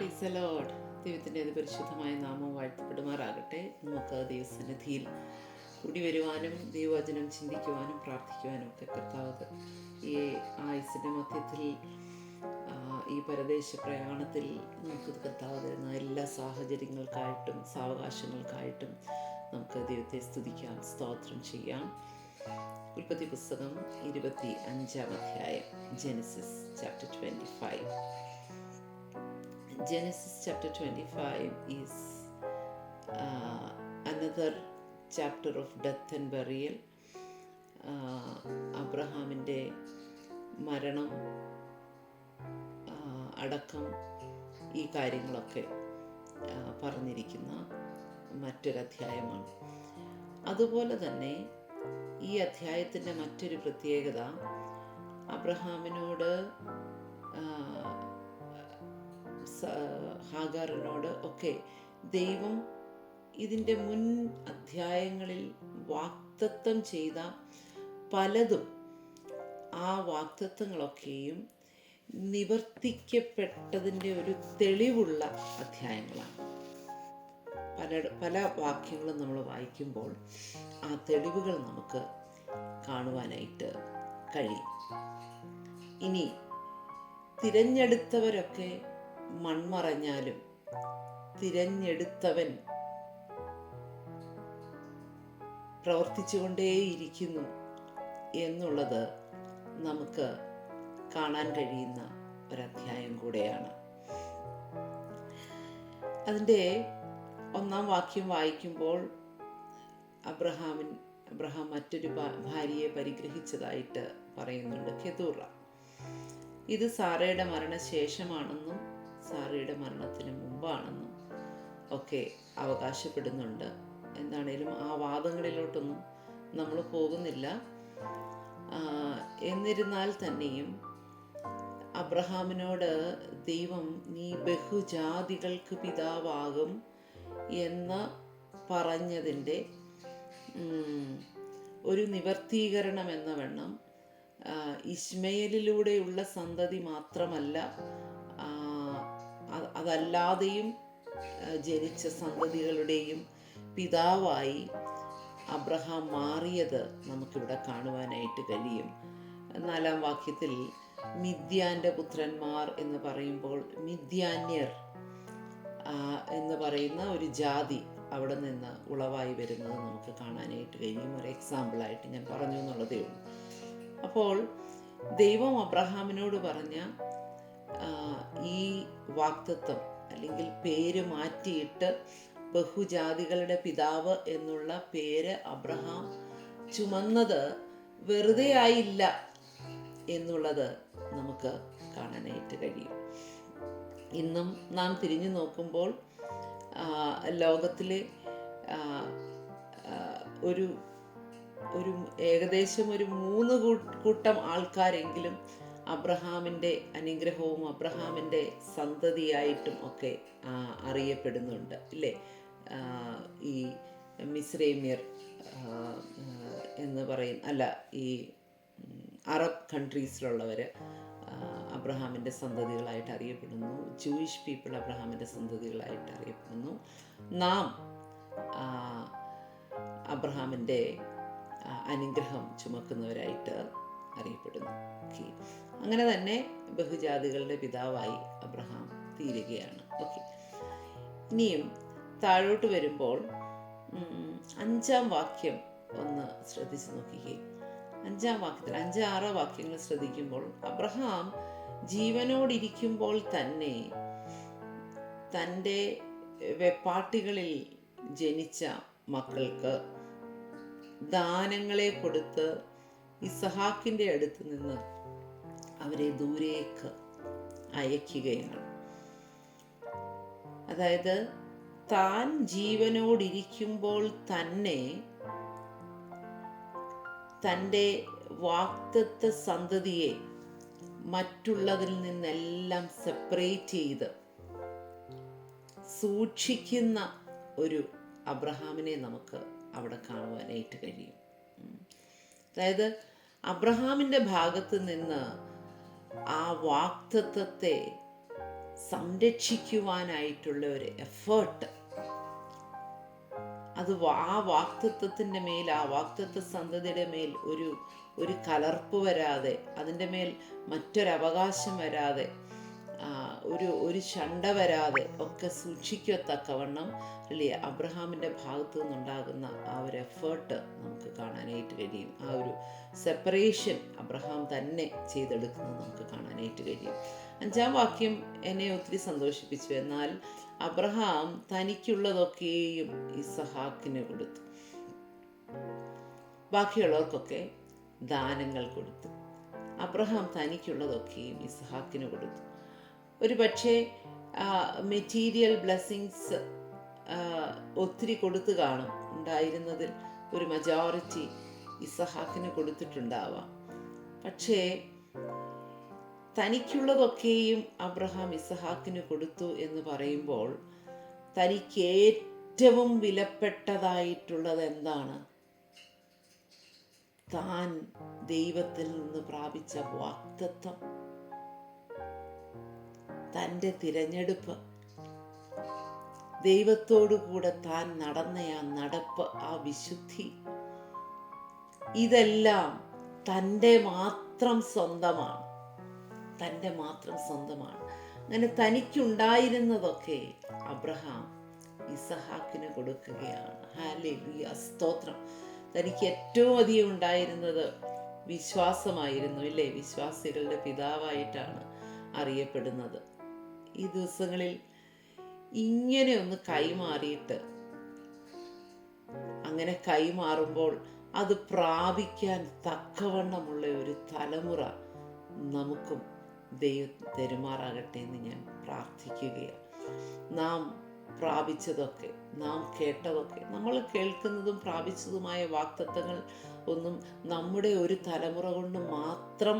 Praise the Lord. ദൈവത്തിൻ്റെ അതിപരിശുദ്ധമായ നാമം വാഴ്ത്തപ്പെടുമാറാകട്ടെ. നമുക്ക് ദൈവസന്നിധിയിൽ കൂടി വരുവാനും ദൈവവചനം ചിന്തിക്കുവാനും പ്രാർത്ഥിക്കുവാനും ഒക്കെ കർത്താവ് ഈ ആയുസ്സിൻ്റെ മധ്യത്തിൽ ഈ പരദേശ പ്രയാണത്തിൽ നമുക്ക് കർത്താവ് തരുന്ന എല്ലാ സാഹചര്യങ്ങൾക്കായിട്ടും സാവകാശങ്ങൾക്കായിട്ടും നമുക്ക് ദൈവത്തെ സ്തുതിക്കാം, സ്തോത്രം ചെയ്യാം. ഉൽപ്പത്തി പുസ്തകം 25-ാം അധ്യായം, Genesis chapter 25. Genesis chapter 25 is another chapter of death and burial. അബ്രഹാമിൻ്റെ മരണം, അടക്കം, ഈ കാര്യങ്ങളൊക്കെ പറഞ്ഞിരിക്കുന്ന മറ്റൊരധ്യായമാണ്. അതുപോലെ തന്നെ ഈ അധ്യായത്തിൻ്റെ മറ്റൊരു പ്രത്യേകത, അബ്രഹാമിനോട് ഹാഗാറിനോട് ഒക്കെ ദൈവം ഇതിൻ്റെ മുൻ അധ്യായങ്ങളിൽ വാഗ്ദത്തം ചെയ്ത പലതും, ആ വാഗ്ദത്തങ്ങളൊക്കെയും നിവർത്തിക്കപ്പെട്ടതിൻ്റെ ഒരു തെളിവുള്ള അധ്യായങ്ങളാണ്. പല വാക്യങ്ങളും നമ്മൾ വായിക്കുമ്പോൾ ആ തെളിവുകൾ നമുക്ക് കാണുവാനായിട്ട് കഴിയും. ഇനി തിരഞ്ഞെടുത്തവരൊക്കെ മൺമറഞ്ഞാലും തിരഞ്ഞെടുത്തവൻ പ്രവർത്തിച്ചുകൊണ്ടേയിരിക്കുന്നു എന്നുള്ളത് നമുക്ക് കാണാൻ കഴിയുന്ന ഒരധ്യായം കൂടെയാണ്. അതിൻ്റെ 1-ാം വാക്യം വായിക്കുമ്പോൾ അബ്രഹാം മറ്റൊരു ഭാര്യയെ പരിഗ്രഹിച്ചതായിട്ട് പറയുന്നുണ്ട്, കെതൂറ. ഇത് സാറയുടെ മരണശേഷമാണെന്നും സാറയുടെ മരണത്തിന് മുമ്പാണെന്നും ഒക്കെ അവകാശപ്പെടുന്നുണ്ട്. എന്താണേലും ആ വാദങ്ങളിലോട്ടൊന്നും നമ്മൾ പോകുന്നില്ല. എന്നിരുന്നാൽ തന്നെയും അബ്രഹാമിനോട് ദൈവം നീ ബഹുജാതികൾക്ക് പിതാവാകും എന്ന് പറഞ്ഞതിൻ്റെ ഒരു നിവർത്തീകരണം എന്ന വണ്ണം ഇശ്മയേലിലൂടെയുള്ള സന്തതി മാത്രമല്ല, അതല്ലാതെയും ജനിച്ച സന്തതികളുടെയും പിതാവായി അബ്രഹാം മാറിയത് നമുക്കിവിടെ കാണുവാനായിട്ട് കഴിയും. 4-ാം വാക്യത്തിൽ മിദ്യാൻ്റെ പുത്രന്മാർ എന്ന് പറയുമ്പോൾ മിദ്യാന്യർ എന്ന് പറയുന്ന ഒരു ജാതി അവിടെ നിന്ന് ഉളവായി വരുന്നത് നമുക്ക് കാണാനായിട്ട് കഴിയും. ഒരു എക്സാമ്പിളായിട്ട് ഞാൻ പറഞ്ഞു എന്നുള്ളതേ ഉള്ളൂ. അപ്പോൾ ദൈവം അബ്രഹാമിനോട് പറഞ്ഞ ഈ വാഗ്ദത്തം, അല്ലെങ്കിൽ പേര് മാറ്റിയിട്ട് ബഹുജാതികളുടെ പിതാവ് എന്നുള്ള പേര് അബ്രഹാം ചുമന്നത് വെറുതെ ആയില്ല എന്നുള്ളത് നമുക്ക് കാണാനായിട്ട് കഴിയും. ഇന്നും നാം തിരിഞ്ഞു നോക്കുമ്പോൾ ലോകത്തിലെ ഒരു ഏകദേശം ഒരു 3 കൂട്ടം ആൾക്കാരെങ്കിലും അബ്രഹാമിൻ്റെ അനുഗ്രഹവും അബ്രഹാമിൻ്റെ സന്തതിയായിട്ടും ഒക്കെ അറിയപ്പെടുന്നുണ്ട്, ഇല്ലേ? ഈ മിസ്രൈമ്യർ എന്ന് ഈ അറബ് കൺട്രീസിലുള്ളവർ അബ്രഹാമിൻ്റെ സന്തതികളായിട്ട് അറിയപ്പെടുന്നു. ജൂയിഷ് പീപ്പിൾ അബ്രഹാമിൻ്റെ സന്തതികളായിട്ട് അറിയപ്പെടുന്നു. നാം അബ്രഹാമിൻ്റെ അനുഗ്രഹം ചുമക്കുന്നവരായിട്ട് അറിയപ്പെടുന്നു. അങ്ങനെ തന്നെ ബഹുജാതികളുടെ പിതാവായി അബ്രഹാം തീരുകയാണ്. ഇനിയും താഴോട്ട് വരുമ്പോൾ 5-ാം വാക്യം ഒന്ന് ശ്രദ്ധിച്ച് നോക്കിക്കേ. 5-ാം വാക്യത്തിൽ 5-6 വാക്യങ്ങൾ ശ്രദ്ധിക്കുമ്പോൾ അബ്രഹാം ജീവനോടിരിക്കുമ്പോൾ തന്നെ തൻ്റെ വെപ്പാട്ടികളിൽ ജനിച്ച മക്കൾക്ക് ദാനങ്ങളെ കൊടുത്ത് ഇസഹാക്കിൻ്റെ അടുത്ത് നിന്ന് അവരെ ദൂരേക്ക് അയക്കുകയാണ്. അതായത് താൻ ജീവനോടിരിക്കുമ്പോൾ തന്നെ തൻ്റെ വാഗ്ദത്ത സന്തതിയെ മറ്റുള്ളതിൽ നിന്നെല്ലാം സെപ്പറേറ്റ് ചെയ്ത് സൂക്ഷിക്കുന്ന ഒരു അബ്രഹാമിനെ നമുക്ക് അവിടെ കാണുവാനായിട്ട് കഴിയും. അതായത് അബ്രഹാമിൻ്റെ ഭാഗത്ത് നിന്ന് ആ വാഗ്ദത്തത്തെ സംരക്ഷിക്കുവാനായിട്ടുള്ള ഒരു എഫേർട്ട്, അത് ആ വാക്തത്വത്തിൻ്റെ മേൽ, ആ വാക്തത്വ സന്തതിയുടെ മേൽ ഒരു കലർപ്പ് വരാതെ, അതിൻ്റെ മേൽ മറ്റൊരവകാശം വരാതെ, ഒരു ശണ്ട വരാതെ ഒക്കെ സൂക്ഷിക്കത്തക്കവണ്ണം അല്ലേ അബ്രഹാമിൻ്റെ ഭാഗത്തു നിന്നുണ്ടാകുന്ന ആ ഒരു എഫേർട്ട് നമുക്ക് കാണാനായിട്ട് കഴിയും. ആ ഒരു സെപ്പറേഷൻ അബ്രഹാം തന്നെ ചെയ്തെടുക്കുന്നത് നമുക്ക് കാണാനായിട്ട് കഴിയും. 5-ാം വാക്യം എന്നെ ഒത്തിരി സന്തോഷിപ്പിച്ചു. എന്നാൽ അബ്രഹാം തനിക്കുള്ളതൊക്കെയും ഇസഹാക്കിന് കൊടുത്തു. ബാക്കിയുള്ളവർക്കൊക്കെ ദാനങ്ങൾ കൊടുത്തു. അബ്രഹാം തനിക്കുള്ളതൊക്കെയും ഇസഹാക്കിന് കൊടുത്തു. ഒരു പക്ഷേ മെറ്റീരിയൽ ബ്ലെസ്സിങ്സ് ഒത്തിരി കൊടുത്തു കാണും. ഉണ്ടായിരുന്നതിൽ ഒരു മജോറിറ്റി ഇസഹാക്കിന് കൊടുത്തിട്ടുണ്ടാവാം. പക്ഷേ തനിക്കുള്ളതൊക്കെയും അബ്രഹാം ഇസഹാക്കിന് കൊടുത്തു എന്ന് പറയുമ്പോൾ തനിക്ക് ഏറ്റവും വിലപ്പെട്ടതായിട്ടുള്ളത് എന്താണ്? താൻ ദൈവത്തിൽ നിന്ന് പ്രാപിച്ച വാഗ്ദത്തം, തൻ്റെ തിരഞ്ഞെടുപ്പ്, ദൈവത്തോടു കൂടെ താൻ നടന്ന ആ നടപ്പ്, ആ വിശുദ്ധി, ഇതെല്ലാം തൻ്റെ മാത്രം സ്വന്തമാണ്. തൻ്റെ മാത്രം സ്വന്തമാണ്. അങ്ങനെ തനിക്കുണ്ടായിരുന്നതൊക്കെ അബ്രഹാം ഇസഹാക്കിന് കൊടുക്കുകയാണ്. ഹല്ലേലൂയ, സ്തോത്രം. തനിക്ക് ഏറ്റവും അധികം ഉണ്ടായിരുന്നത് വിശ്വാസമായിരുന്നു, ഇല്ലേ? വിശ്വാസികളുടെ പിതാവായിട്ടാണ് അറിയപ്പെടുന്നത്. ഈ ദിവസങ്ങളിൽ ഇങ്ങനെ ഒന്ന് കൈമാറിയിട്ട്, അങ്ങനെ കൈമാറുമ്പോൾ അത് പ്രാപിക്കാൻ തക്കവണ്ണമുള്ള ഒരു തലമുറ നമുക്കും ദൈവം തരുമാറാകട്ടെ എന്ന് ഞാൻ പ്രാർത്ഥിക്കുകയാണ്. നാം പ്രാപിച്ചതൊക്കെ, നാം കേട്ടതൊക്കെ, നമ്മൾ കേൾക്കുന്നതും പ്രാപിച്ചതുമായ വാഗ്ദത്തങ്ങൾ ഒന്നും നമ്മുടെ ഒരു തലമുറ കൊണ്ട് മാത്രം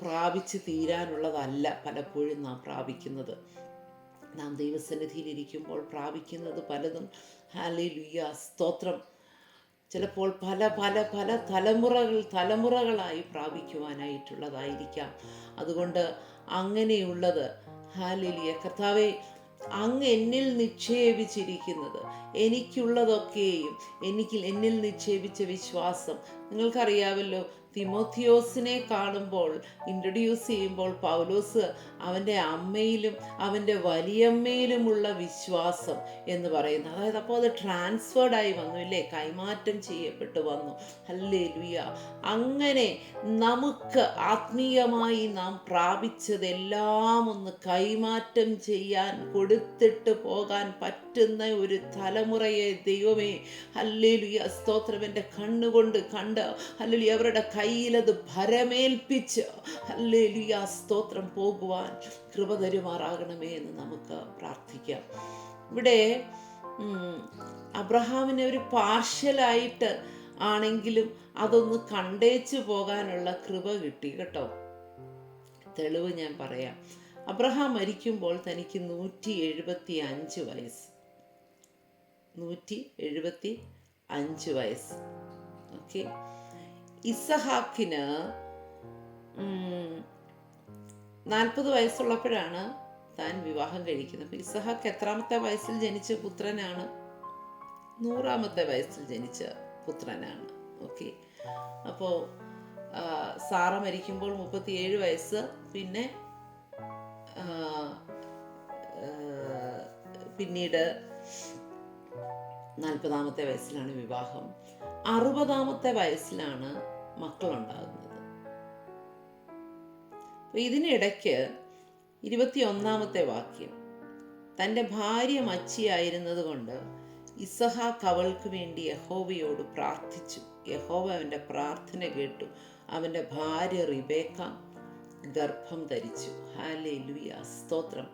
പ്രാപിച്ച് തീരാനുള്ളതല്ല. പലപ്പോഴും നാം പ്രാപിക്കുന്നത്, നാം ദൈവസന്നിധിയിലിരിക്കുമ്പോൾ പ്രാപിക്കുന്നത് പലതും ഹല്ലേലൂയ, സ്തോത്രം, ചിലപ്പോൾ പല പല പല തലമുറകളായി പ്രാപിക്കുവാനായിട്ടുള്ളതായിരിക്കാം. അതുകൊണ്ട് അങ്ങനെയുള്ളത് ഹല്ലേലൂയ, കർത്താവേ, അങ്ങ് എന്നിൽ നിക്ഷേപിച്ചിരിക്കുന്നത്, എനിക്കുള്ളതൊക്കെയും, എന്നിൽ നിക്ഷേപിച്ച വിശ്വാസം. നിങ്ങൾക്കറിയാമല്ലോ, തിമോത്തിയോസിനെ കാണുമ്പോൾ, ഇൻട്രൊഡ്യൂസ് ചെയ്യുമ്പോൾ പൗലോസ് അവൻ്റെ അമ്മയിലും അവൻ്റെ വലിയമ്മയിലുമുള്ള വിശ്വാസം എന്ന് പറയുന്നു. അതായത് അപ്പോൾ അത് ട്രാൻസ്ഫേർഡായി വന്നു, ഇല്ലേ? കൈമാറ്റം ചെയ്യപ്പെട്ടു വന്നു. ഹല്ലേലൂയ. അങ്ങനെ നമുക്ക് ആത്മീയമായി നാം പ്രാപിച്ചതെല്ലാം ഒന്ന് കൈമാറ്റം ചെയ്യാൻ, കൊടുത്തിട്ട് പോകാൻ പറ്റുന്ന ഒരു തലമുറയെ ദൈവമേ, ഹല്ലേലൂയ, സ്തോത്രം, എൻ്റെ കണ്ണുകൊണ്ട് കണ്ട് ഹല്ലേലൂയ അവരുടെ കയ്യിലത് ഭരമേൽപ്പിച്ച് ഹല്ലേലൂയ, സ്തോത്രം, പോകുവാൻ കൃപ തരുമാറാകണമേ എന്ന് നമുക്ക് പ്രാർത്ഥിക്കാം. ഇവിടെ അബ്രഹാമിനെ ഒരു പാർഷ്യലായിട്ട് ആണെങ്കിലും അതൊന്ന് കണ്ടേച്ചു പോകാനുള്ള കൃപ കിട്ടി കേട്ടോ. തെളിവ് ഞാൻ പറയാം. അബ്രഹാം മരിക്കുമ്പോൾ തനിക്ക് 175 വയസ്സ്. 175 വയസ്സ്. ഓക്കെ. ഇസഹാക്കിന് 40 വയസ്സുള്ളപ്പോഴാണ് താൻ വിവാഹം കഴിക്കുന്നത്. അപ്പോൾ ഇസഹാക്ക് എത്രാമത്തെ വയസ്സിൽ ജനിച്ച പുത്രനാണ്? 100ാമത്തെ വയസ്സിൽ ജനിച്ച പുത്രനാണ്. ഓക്കെ. അപ്പോൾ സാറ മരിക്കുമ്പോൾ 37 വയസ്സ്. പിന്നെ പിന്നീട് 40ാമത്തെ വയസ്സിലാണ് വിവാഹം. 60ാമത്തെ വയസ്സിലാണ് മക്കളുണ്ടാകുന്നത്. ഇതിനിടയ്ക്ക് 21ാമത്തെ വാക്യം, തൻ്റെ ഭാര്യ മച്ചിയായിരുന്നത് കൊണ്ട് ഇസഹാക്ക് അവൾക്ക് വേണ്ടി യഹോവയോട് പ്രാർത്ഥിച്ചു. യഹോവ അവൻ്റെ പ്രാർത്ഥന കേട്ടു. അവൻ്റെ ഭാര്യ റിബേക്ക ഗർഭം ധരിച്ചു. ഹല്ലേലൂയ, സ്തോത്രം.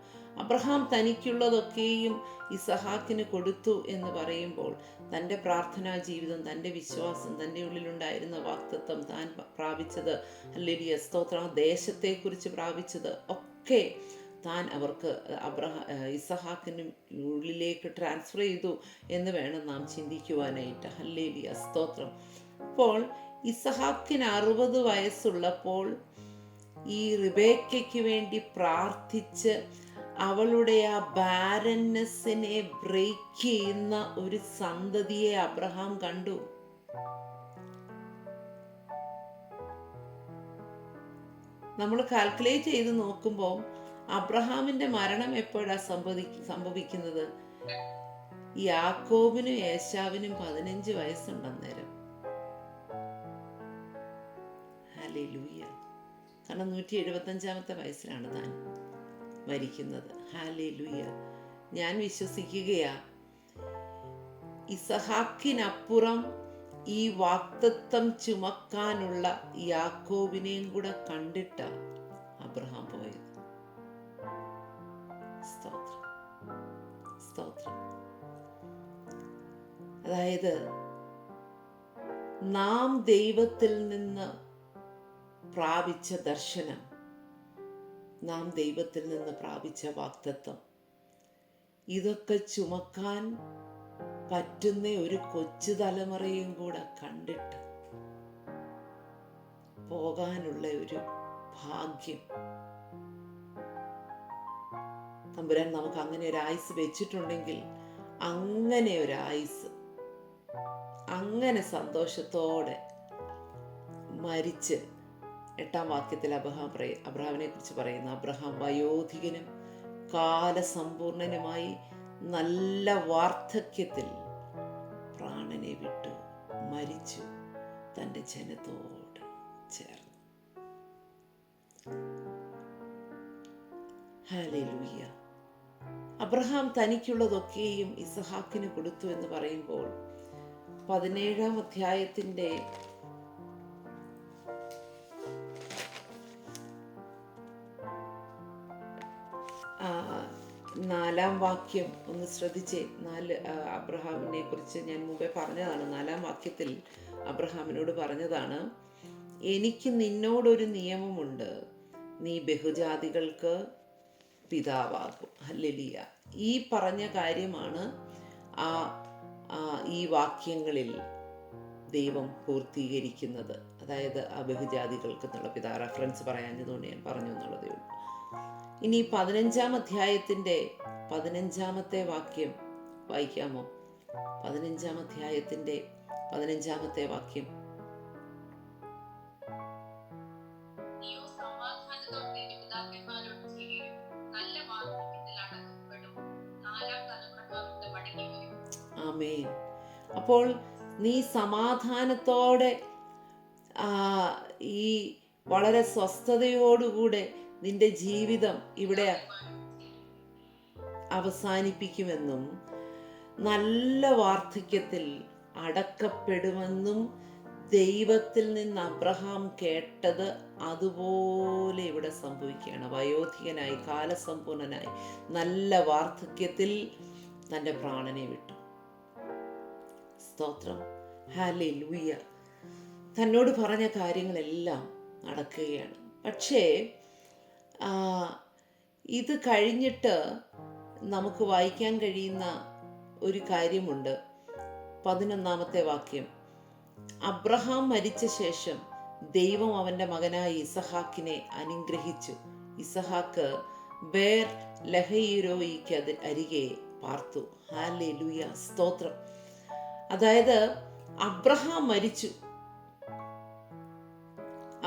അബ്രഹാം തനിക്കുള്ളതൊക്കെയും ഇസഹാക്കിന് കൊടുത്തു എന്ന് പറയുമ്പോൾ തൻ്റെ പ്രാർത്ഥനാ ജീവിതം, തൻ്റെ വിശ്വാസം, തൻ്റെ ഉള്ളിലുണ്ടായിരുന്ന വാഗ്ദത്തം, താൻ പ്രാപിച്ചത്, ഹല്ലേലൂയ, സ്തോത്രം, ദേശത്തെക്കുറിച്ച് പ്രാപിച്ചത് ഒക്കെ താൻ അവർക്ക് ഇസഹാക്കിന് ഉള്ളിലേക്ക് ട്രാൻസ്ഫർ ചെയ്തു എന്ന് വേണം നാം ചിന്തിക്കുവാനായിട്ട്. ഹല്ലേലൂയ, സ്തോത്രം. അപ്പോൾ ഇസഹാക്കിന് 60 വയസ്സുള്ളപ്പോൾ ഈ റിബേക്കയ്ക്ക് വേണ്ടി പ്രാർത്ഥിച്ച് അവളുടെ ആ ബാരൻനെസ്സിനെ ബ്രേക്ക് ചെയ്യുന്ന ഒരു സന്തതിയെ അബ്രഹാം കണ്ടു. നമ്മൾ കാൽക്കുലേറ്റ് ചെയ്ത് നോക്കുമ്പോൾ അബ്രഹാമിന്റെ മരണം എപ്പോഴാണ് സംഭവിക്കുന്നത്? യാക്കോബിനും ഏശാവിനും 15 വയസ്സുണ്ടന്നേരം. ഹല്ലേലൂയ. കാരണം 175-ാമത്തെ വയസ്സിലാണ് താൻ മരിക്കുന്നത്. ഹല്ലേലൂയ. ഞാൻ വിശ്വസിക്കുകയാ, ഇസഹാക്കിനപ്പുറം ഈ വാഗ്ദത്തം ചുമക്കാനുള്ള യാക്കോബിനെയും കൂടെ കണ്ടിട്ട അബ്രഹാം പോയത്. സ്തോത്രം, സ്തോത്രം. അതായത് നാം ദൈവത്തിൽ നിന്ന് പ്രാപിച്ച ദർശനം, നാം ദൈവത്തിൽ നിന്ന് പ്രാപിച്ച വാഗ്ദത്തം, ഇതൊക്കെ ചുമക്കാൻ പറ്റുന്ന ഒരു കൊച്ചു തലമുറയും കൂടെ കണ്ടിട്ട് പോകാനുള്ള ഒരു ഭാഗ്യം തമ്പുരാൻ നമുക്ക് അങ്ങനെ ഒരു ആയുസ് വെച്ചിട്ടുണ്ടെങ്കിൽ, അങ്ങനെ ഒരു ആയുസ് അങ്ങനെ സന്തോഷത്തോടെ മരിച്ച് 8-ാം വാക്യത്തിൽ അബ്രഹാമിനെ കുറിച്ച് പറയുന്നു, അബ്രഹാം വയോധികനും കാലസമ്പൂർണനുമായി നല്ല വാർദ്ധക്യത്തിൽ പ്രാണനെ വിട്ടു മരിച്ചു തൻ്റെ ജനത്തോട് ചേർന്നു. ഹല്ലേലൂയ. അബ്രഹാം തനിക്കുള്ളതൊക്കെയും ഇസഹാക്കിന് കൊടുത്തു എന്ന് പറയുമ്പോൾ 17-ാം അധ്യായത്തിൻ്റെ 4-ാം വാക്യം ഒന്ന് ശ്രദ്ധിച്ചേ. അബ്രഹാമിനെ കുറിച്ച് ഞാൻ മുമ്പേ പറഞ്ഞതാണ്. 4-ാം വാക്യത്തിൽ അബ്രഹാമിനോട് പറഞ്ഞതാണ്, എനിക്ക് നിന്നോടൊരു നിയമമുണ്ട്, നീ ബഹുജാതികൾക്ക് പിതാവാകും. ഹല്ലേലൂയ. ഈ പറഞ്ഞ കാര്യമാണ് ഈ വാക്യങ്ങളിൽ ദൈവം പൂർത്തീകരിക്കുന്നത്. അതായത് ആ ബഹുജാതികൾക്ക് എന്നുള്ള പിതാ റെഫറൻസ് പറയാഞ്ഞതുകൊണ്ട് ഞാൻ പറഞ്ഞു എന്നുള്ളതേ ഉള്ളൂ. ഇനി 15-ാം അധ്യായത്തിൻ്റെ 15-ാമത്തെ വാക്യം വായിക്കാമോ? 15-ാം അധ്യായത്തിൻ്റെ 15-ാമത്തെ വാക്യം. ആമേൻ. അപ്പോൾ നീ സമാധാനത്തോടെ ഈ വളരെ സ്വസ്ഥതയോടുകൂടെ നിന്റെ ജീവിതം ഇവിടെ അവസാനിപ്പിക്കുമെന്നും നല്ല വാർദ്ധക്യത്തിൽ അടക്കപ്പെടുമെന്നും ദൈവത്തിൽ നിന്ന് അബ്രഹാം കേട്ടത് അതുപോലെ ഇവിടെ സംഭവിക്കുകയാണ്. വയോധികനായി കാലസമ്പൂർണനായി നല്ല വാർദ്ധക്യത്തിൽ തൻ്റെ പ്രാണനെ വിട്ടു. സ്തോത്രം. ഹല്ലേലൂയ. തന്നോട് പറഞ്ഞ കാര്യങ്ങളെല്ലാം നടക്കുകയാണ്. പക്ഷേ ഇത് കഴിഞ്ഞിട്ട് നമുക്ക് വായിക്കാൻ കഴിയുന്ന ഒരു കാര്യമുണ്ട്. 11-ാമത്തെ വാക്യം. അബ്രഹാം മരിച്ച ശേഷം ദൈവം അവൻ്റെ മകനായ ഇസഹാക്കിനെ അനുഗ്രഹിച്ചു. ഇസഹാക്ക് ബേർ ലഹയിരോയിക്ക് അരികെ പാർത്തു. ഹല്ലേലൂയ. സ്തോത്രം. അതായത് അബ്രഹാം മരിച്ചു.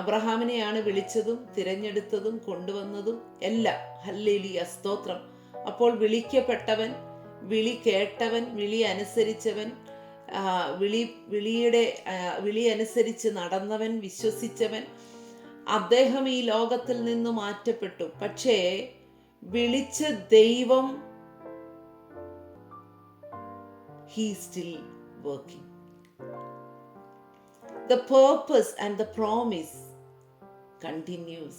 അബ്രഹാമിനെയാണ് വിളിച്ചതും തിരഞ്ഞെടുത്തതും കൊണ്ടുവന്നതും എല്ലാം. ഹല്ലേലൂയ. സ്തോത്രം. അപ്പോൾ വിളിക്കപ്പെട്ടവൻ, വിളി കേട്ടവൻ, വിളി അനുസരിച്ചവൻ, വിളി അനുസരിച്ച് നടന്നവൻ, വിശ്വസിച്ചവൻ, അദ്ദേഹം ഈ ലോകത്തിൽ നിന്ന് മാറ്റപ്പെട്ടു. പക്ഷേ വിളിച്ച ദൈവം he is still working. The purpose and the promise continues.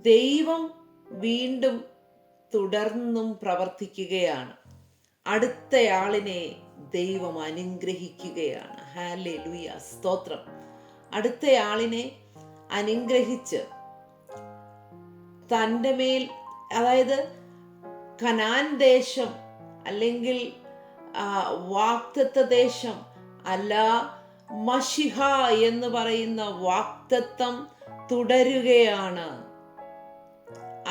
ദൈവം വീണ്ടും തുടർന്നും പ്രവർത്തിക്കുകയാണ്. അടുത്തയാളിനെ ദൈവം അനുഗ്രഹിക്കുകയാണ്. ഹല്ലേലൂയ. സ്തോത്രം. അടുത്തയാളിനെ അനുഗ്രഹിച്ച് തൻ്റെ മേൽ, അതായത് കനാൻ ദേശം അല്ലെങ്കിൽ വാഗ്ദത്ത ദേശം അല്ല, മശിഹ എന്ന് പറയുന്ന വാഗ്ദത്തം തുടരുകയാണ്.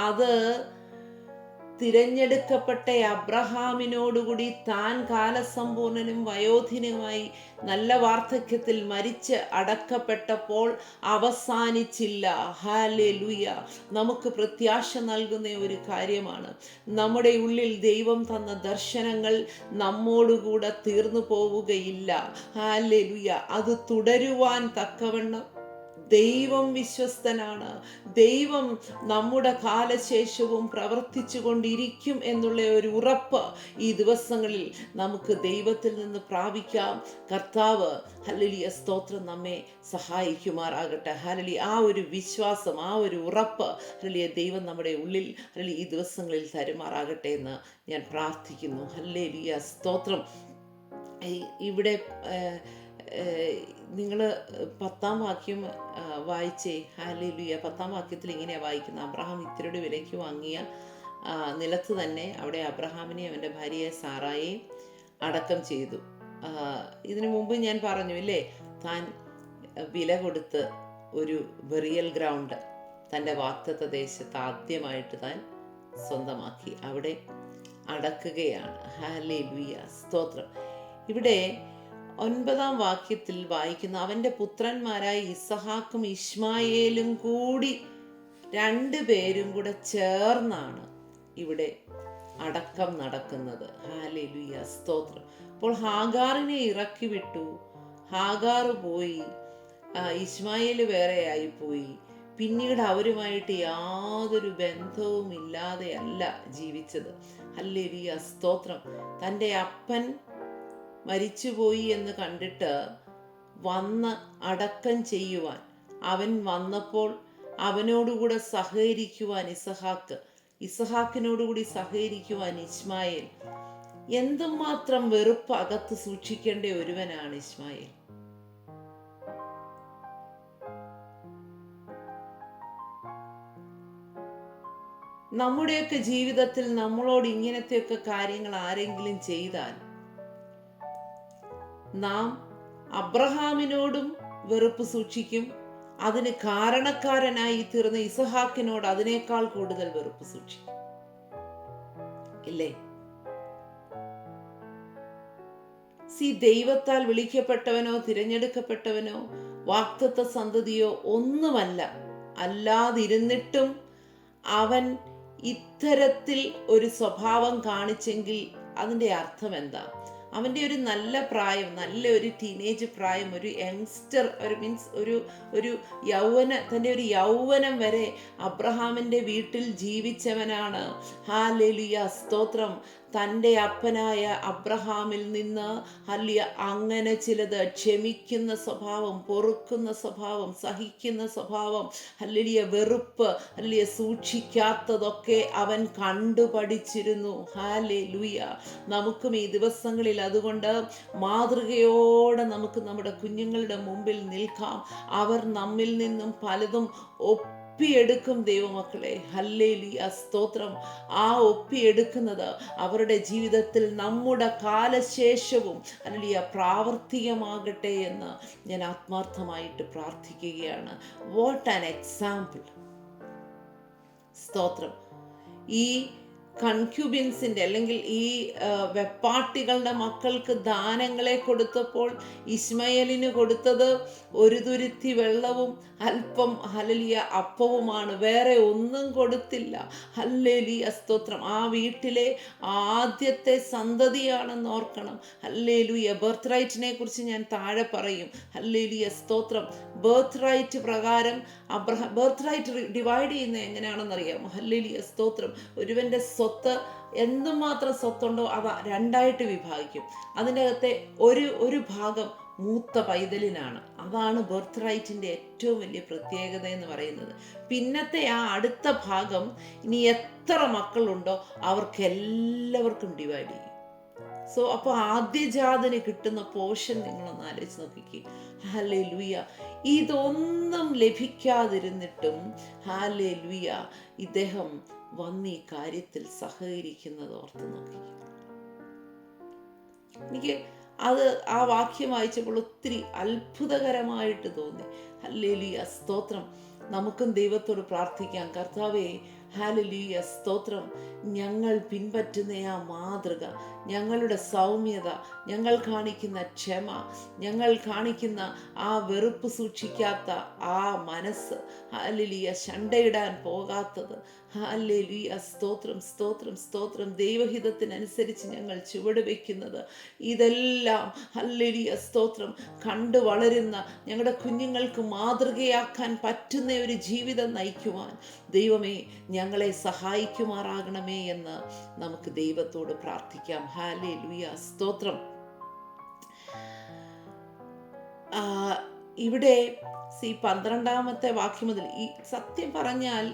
അത് തിരഞ്ഞെടുക്കപ്പെട്ട അബ്രഹാമിനോടുകൂടി താൻ കാലസമ്പൂർണനും വയോധിനുമായി നല്ല വാർദ്ധക്യത്തിൽ മരിച്ച് അടക്കപ്പെട്ടപ്പോൾ അവസാനിച്ചില്ല. ഹല്ലേലൂയ. നമുക്ക് പ്രത്യാശ നൽകുന്ന ഒരു കാര്യമാണ്. നമ്മുടെ ഉള്ളിൽ ദൈവം തന്ന ദർശനങ്ങൾ നമ്മോടുകൂടെ തീർന്നു പോവുകയില്ല. ഹല്ലേലൂയ. അത് തുടരുവാൻ തക്കവണ്ണം ദൈവം വിശ്വസ്തനാണ്. ദൈവം നമ്മുടെ കാലശേഷവും പ്രവർത്തിച്ചു കൊണ്ടിരിക്കും എന്നുള്ള ഒരു ഉറപ്പ് ഈ ദിവസങ്ങളിൽ നമുക്ക് ദൈവത്തിൽ നിന്ന് പ്രാപിക്കാം. കർത്താവ് ഹല്ലേലൂയ സ്തോത്രം നമ്മെ സഹായിക്കുമാറാകട്ടെ. ഹല്ലേലൂയ. ആ ഒരു വിശ്വാസം, ആ ഒരു ഉറപ്പ് ഹല്ലേലൂയ ദൈവം നമ്മുടെ ഉള്ളിൽ ഹല്ലേലൂയ ഈ ദിവസങ്ങളിൽ തരുമാറാകട്ടെ എന്ന് ഞാൻ പ്രാർത്ഥിക്കുന്നു. ഹല്ലേലൂയ സ്തോത്രം. ഇവിടെ നിങ്ങൾ 10-ാം വാക്യം വായിച്ചേ. ഹല്ലേലൂയ. 10-ാം വാക്യത്തിൽ ഇങ്ങനെയാണ് വായിക്കുന്നത്: അബ്രഹാം ഇത്രയുടെ വിലയ്ക്ക് വാങ്ങിയ നിലത്ത് തന്നെ അവിടെ അബ്രഹാമിനെ അവൻ്റെ ഭാര്യയെ സാറായെ അടക്കം ചെയ്തു. ഇതിനു മുമ്പ് ഞാൻ പറഞ്ഞു ഇല്ലേ, താൻ വില കൊടുത്ത് ഒരു ബെറിയൽ ഗ്രൗണ്ട് തൻ്റെ വാഗ്ദത്ത ദേശത്ത് ആദ്യമായിട്ട് താൻ സ്വന്തമാക്കി അവിടെ അടക്കുകയാണ്. ഹല്ലേലൂയ സ്തോത്രം. ഇവിടെ 9-ാം വാക്യത്തിൽ വായിക്കുന്ന അവൻ്റെ പുത്രന്മാരായ ഇസഹാക്കും ഇശ്മായേലും കൂടി 2 പേരും കൂടെ ചേർന്നാണ് ഇവിടെ അടക്കം നടക്കുന്നത്. ഹല്ലേലൂയ സ്തോത്രം. അപ്പോൾ ഹാഗാറിനെ ഇറക്കി വിട്ടു. ഹാഗാർ പോയി, ഇശ്മായേൽ വേറെ ആയിപ്പോയി. പിന്നീട് അവരുമായിട്ട് യാതൊരു ബന്ധവും ഇല്ലാതെയല്ല ജീവിച്ചത്. ഹല്ലേലൂയ സ്തോത്രം. തൻ്റെ അപ്പൻ മരിച്ചുപോയി എന്ന് കണ്ടിട്ട് വന്ന് അടക്കം ചെയ്യുവാൻ അവൻ വന്നപ്പോൾ അവനോടുകൂടെ സഹകരിക്കുവാൻ ഇസഹാക്കിനോടുകൂടി സഹകരിക്കുവാൻ ഇശ്മായേൽ. എന്തുമാത്രം വെറുപ്പ് അകത്ത് സൂക്ഷിക്കേണ്ട ഒരുവനാണ് ഇശ്മായേൽ. നമ്മുടെയൊക്കെ ജീവിതത്തിൽ നമ്മളോട് ഇങ്ങനത്തെയൊക്കെ കാര്യങ്ങൾ ആരെങ്കിലും ചെയ്താൽ നാം അബ്രഹാമിനോടും വെറുപ്പ് സൂക്ഷിക്കും. അതിന് കാരണക്കാരനായി തീർന്ന ഇസഹാക്കിനോട് അതിനേക്കാൾ കൂടുതൽ വെറുപ്പ് സൂക്ഷിക്കും, ഇല്ലേ? ദൈവത്താൽ വിളിക്കപ്പെട്ടവനോ തിരഞ്ഞെടുക്കപ്പെട്ടവനോ വാഗ്ദത്ത സന്തതിയോ ഒന്നുമല്ല. അല്ലാതിരുന്നിട്ടും അവൻ ഇത്തരത്തിൽ ഒരു സ്വഭാവം കാണിച്ചെങ്കിൽ അതിൻ്റെ അർത്ഥം എന്താ? അവൻ്റെ ഒരു നല്ല പ്രായം, നല്ല ഒരു ടീനേജ് പ്രായം, ഒരു യങ്സ്റ്റർ, ഒരു തൻ്റെ ഒരു യൗവനം വരെ അബ്രഹാമിൻ്റെ വീട്ടിൽ ജീവിച്ചവനാണ്. ഹല്ലേലൂയ സ്തോത്രം. തൻ്റെ അപ്പനായ അബ്രഹാമിൽ നിന്ന് ഹല്ലേലൂയ അങ്ങനെ ചിലത് ക്ഷമിക്കുന്ന സ്വഭാവം, പൊറുക്കുന്ന സ്വഭാവം, സഹിക്കുന്ന സ്വഭാവം, ഹല്ലേലൂയ വെറുപ്പ്, ഹല്ലേലൂയ സൂക്ഷിക്കാത്തതൊക്കെ അവൻ കണ്ടുപഠിച്ചിരുന്നു. ഹല്ലേലൂയ. നമുക്കും ഈ ദിവസങ്ങളിൽ അതുകൊണ്ട് മാതൃകയോടെ നമുക്ക് നമ്മുടെ കുഞ്ഞുങ്ങളുടെ മുമ്പിൽ നിൽക്കാം. അവർ നമ്മിൽ നിന്നും പലതും ഒപ്പിയെടുക്കും ദൈവമക്കളെ. ഹല്ലേലൂയ സ്തോത്രം. ആ ഒപ്പിയെടുക്കുന്നത് അവരുടെ ജീവിതത്തിൽ നമ്മുടെ കാലശേഷവും ഹല്ലേലൂയ പ്രാവർത്തികമാകട്ടെ എന്ന് ഞാൻ ആത്മാർത്ഥമായിട്ട് പ്രാർത്ഥിക്കുകയാണ്. What an example. സ്തോത്രം. ഈ കൺക്യൂബിൻസിൻ്റെ അല്ലെങ്കിൽ ഈ വെപ്പാട്ടികളുടെ മക്കൾക്ക് ദാനങ്ങളെ കൊടുത്തപ്പോൾ ഇശ്മയേലിന് കൊടുത്തത് ഒരു തുരുത്തി വെള്ളവും അല്പം ഹല്ലേലൂയ അപ്പവുമാണ്, വേറെ ഒന്നും കൊടുത്തില്ല. ഹല്ലേലൂയ സ്തോത്രം. ആ വീട്ടിലെ ആദ്യത്തെ സന്തതിയാണെന്ന് ഓർക്കണം. ഹല്ലേലൂയ. ബർത്ത് റൈറ്റിനെ കുറിച്ച് ഞാൻ താഴെ പറയും. ഹല്ലേലൂയ സ്തോത്രം. ബർത്ത് റൈറ്റ് പ്രകാരം ബർത്ത് റൈറ്റ് ഡിവൈഡ് ചെയ്യുന്നത് എങ്ങനെയാണെന്നറിയാമോ? ഹല്ലേലൂയ സ്തോത്രം. ഒരുവൻ്റെ സ്വത്ത് എന്തുമാത്രം സ്വത്തുണ്ടോ അവ 2ആയിട്ട് വിഭാഗിക്കും. അതിൻ്റെ അകത്തെ ഒരു ഭാഗം മൂത്ത പൈതലിനാണ്. അതാണ് ബർത്ത് റൈറ്റിൻ്റെ ഏറ്റവും വലിയ പ്രത്യേകത എന്ന് പറയുന്നത്. പിന്നത്തെ ആ അടുത്ത ഭാഗം ഇനി എത്ര മക്കളുണ്ടോ അവർക്കെല്ലാവർക്കും ഡിവൈഡ് ചെയ്യും. അപ്പോൾ ആദ്യജാതന് കിട്ടുന്ന പോർഷൻ നിങ്ങളൊന്ന് ആലോചിച്ച് നോക്കിക്കേ. ഹല്ലേലൂയ. ഇതൊന്നും ലഭിക്കാതിരുന്നിട്ടും ഹല്ലേലൂയ ഇദ്ദേഹം വന്ന് ഈ കാര്യത്തിൽ സഹകരിക്കുന്നത് ഓർത്ത് നോക്കി. എനിക്ക് അത് ആ വാക്യം വായിച്ചപ്പോൾ ഒത്തിരി അത്ഭുതകരമായിട്ട് തോന്നി. ഹല്ലേലൂയ സ്തോത്രം. നമുക്കും ദൈവത്തോട് പ്രാർത്ഥിക്കാം. കർത്താവേ, ഹല്ലേലൂയ, സ്തോത്രം. ഞങ്ങൾ പിൻപറ്റുന്ന ആ മാതൃക, ഞങ്ങളുടെ സൗമ്യത, ഞങ്ങൾ കാണിക്കുന്ന ക്ഷമ, ഞങ്ങൾ കാണിക്കുന്ന ആ വെറുപ്പ് സൂക്ഷിക്കാത്ത ആ മനസ്സ്, ഹല്ലേലൂയ, ശണ്ടയിടാൻ പോകാത്തത്, ഹല്ലേലൂയ, സ്തോത്രം, സ്തോത്രം, സ്തോത്രം. ദൈവഹിതത്തിനനുസരിച്ച് ഞങ്ങൾ ചുവട് വയ്ക്കുന്നത്, ഇതെല്ലാം ഹല്ലേലൂയ, സ്തോത്രം, കണ്ടു വളരുന്ന ഞങ്ങളുടെ കുഞ്ഞുങ്ങൾക്ക് മാതൃകയാക്കാൻ പറ്റുന്ന ഒരു ജീവിതം നയിക്കുവാൻ ദൈവമേ ഞങ്ങളെ സഹായിക്കുമാറാകണമേ എന്ന് നമുക്ക് ദൈവത്തോട് പ്രാർത്ഥിക്കാം. ഹല്ലേലൂയ, സ്തോത്രം. ഇവിടെ 12-ാമത്തെ വാക്യം മുതൽ ഈ സത്യം പറഞ്ഞാൽ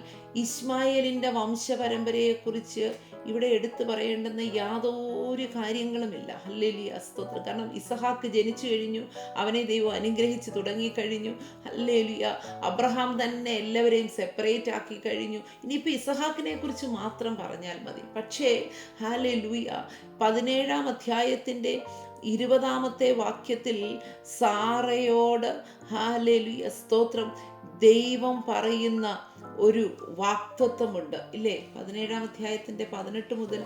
ഇസ്മായേലിൻ്റെ വംശപരമ്പരയെക്കുറിച്ച് ഇവിടെ എടുത്തു പറയേണ്ടുന്ന യാതൊരു കാര്യങ്ങളുമില്ല. ഹല്ലേലൂയ, സ്തോത്രം. കാരണം ഇസഹാക്ക് ജനിച്ചു കഴിഞ്ഞു, അവനെ ദൈവം അനുഗ്രഹിച്ച് തുടങ്ങിക്കഴിഞ്ഞു. ഹല്ലേലൂയ, അബ്രഹാം തന്നെ എല്ലാവരെയും സെപ്പറേറ്റ് ആക്കി കഴിഞ്ഞു. ഇനിയിപ്പോൾ ഇസഹാക്കിനെ കുറിച്ച് മാത്രം പറഞ്ഞാൽ മതി. പക്ഷേ ഹല്ലേലൂയ, 17-ാം അധ്യായത്തിൻ്റെ 20-ാമത്തെ വാക്യത്തിൽ സാറയോട് ഹല്ലേലൂയ, സ്തോത്രം, ദൈവം പറയുന്ന ഒരു വാക്തത്വമുണ്ട് ഇല്ലേ? 17-ാം അധ്യായത്തിൻ്റെ 18 മുതൽ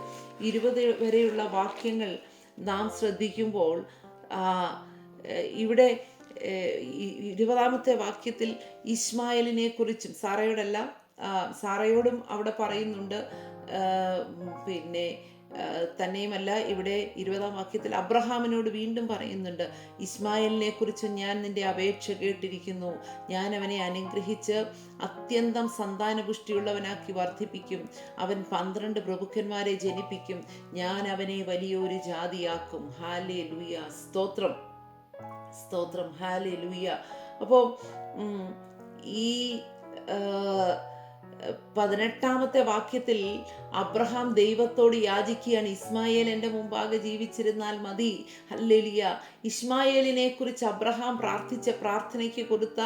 20 വരെയുള്ള വാക്യങ്ങൾ നാം ശ്രദ്ധിക്കുമ്പോൾ ഇവിടെ 20-ാമത്തെ വാക്യത്തിൽ ഇസ്മായേലിനെ കുറിച്ചും സാറയോടും അവിടെ പറയുന്നുണ്ട്. പിന്നെ തന്നെയുമല്ല, ഇവിടെ 20-ാം വാക്യത്തിൽ അബ്രഹാമിനോട് വീണ്ടും പറയുന്നുണ്ട്, ഇസ്മായേലിനെ കുറിച്ച് ഞാൻ നിന്റെ അപേക്ഷ കേട്ടിരിക്കുന്നു, ഞാൻ അവനെ അനുഗ്രഹിച്ച് അത്യന്തം സന്താനപുഷ്ടിയുള്ളവനാക്കി വർദ്ധിപ്പിക്കും, അവൻ 12 പ്രഭുക്കന്മാരെ ജനിപ്പിക്കും, ഞാൻ അവനെ വലിയൊരു ജാതിയാക്കും. ഹല്ലേലൂയ, സ്തോത്രം, സ്തോത്രം, ഹല്ലേലൂയ. അപ്പോൾ ഈ 18-ാമത്തെ വാക്യത്തിൽ അബ്രഹാം ദൈവത്തോട് യാചിക്കുകയാണ്, ഇസ്മായേൽ എൻ്റെ മുമ്പാകെ ജീവിച്ചിരുന്നാൽ മതി. ഹല്ലേലൂയ. ഇസ്മായേലിനെ കുറിച്ച് അബ്രഹാം പ്രാർത്ഥിച്ച പ്രാർത്ഥനയ്ക്ക് കൊടുത്ത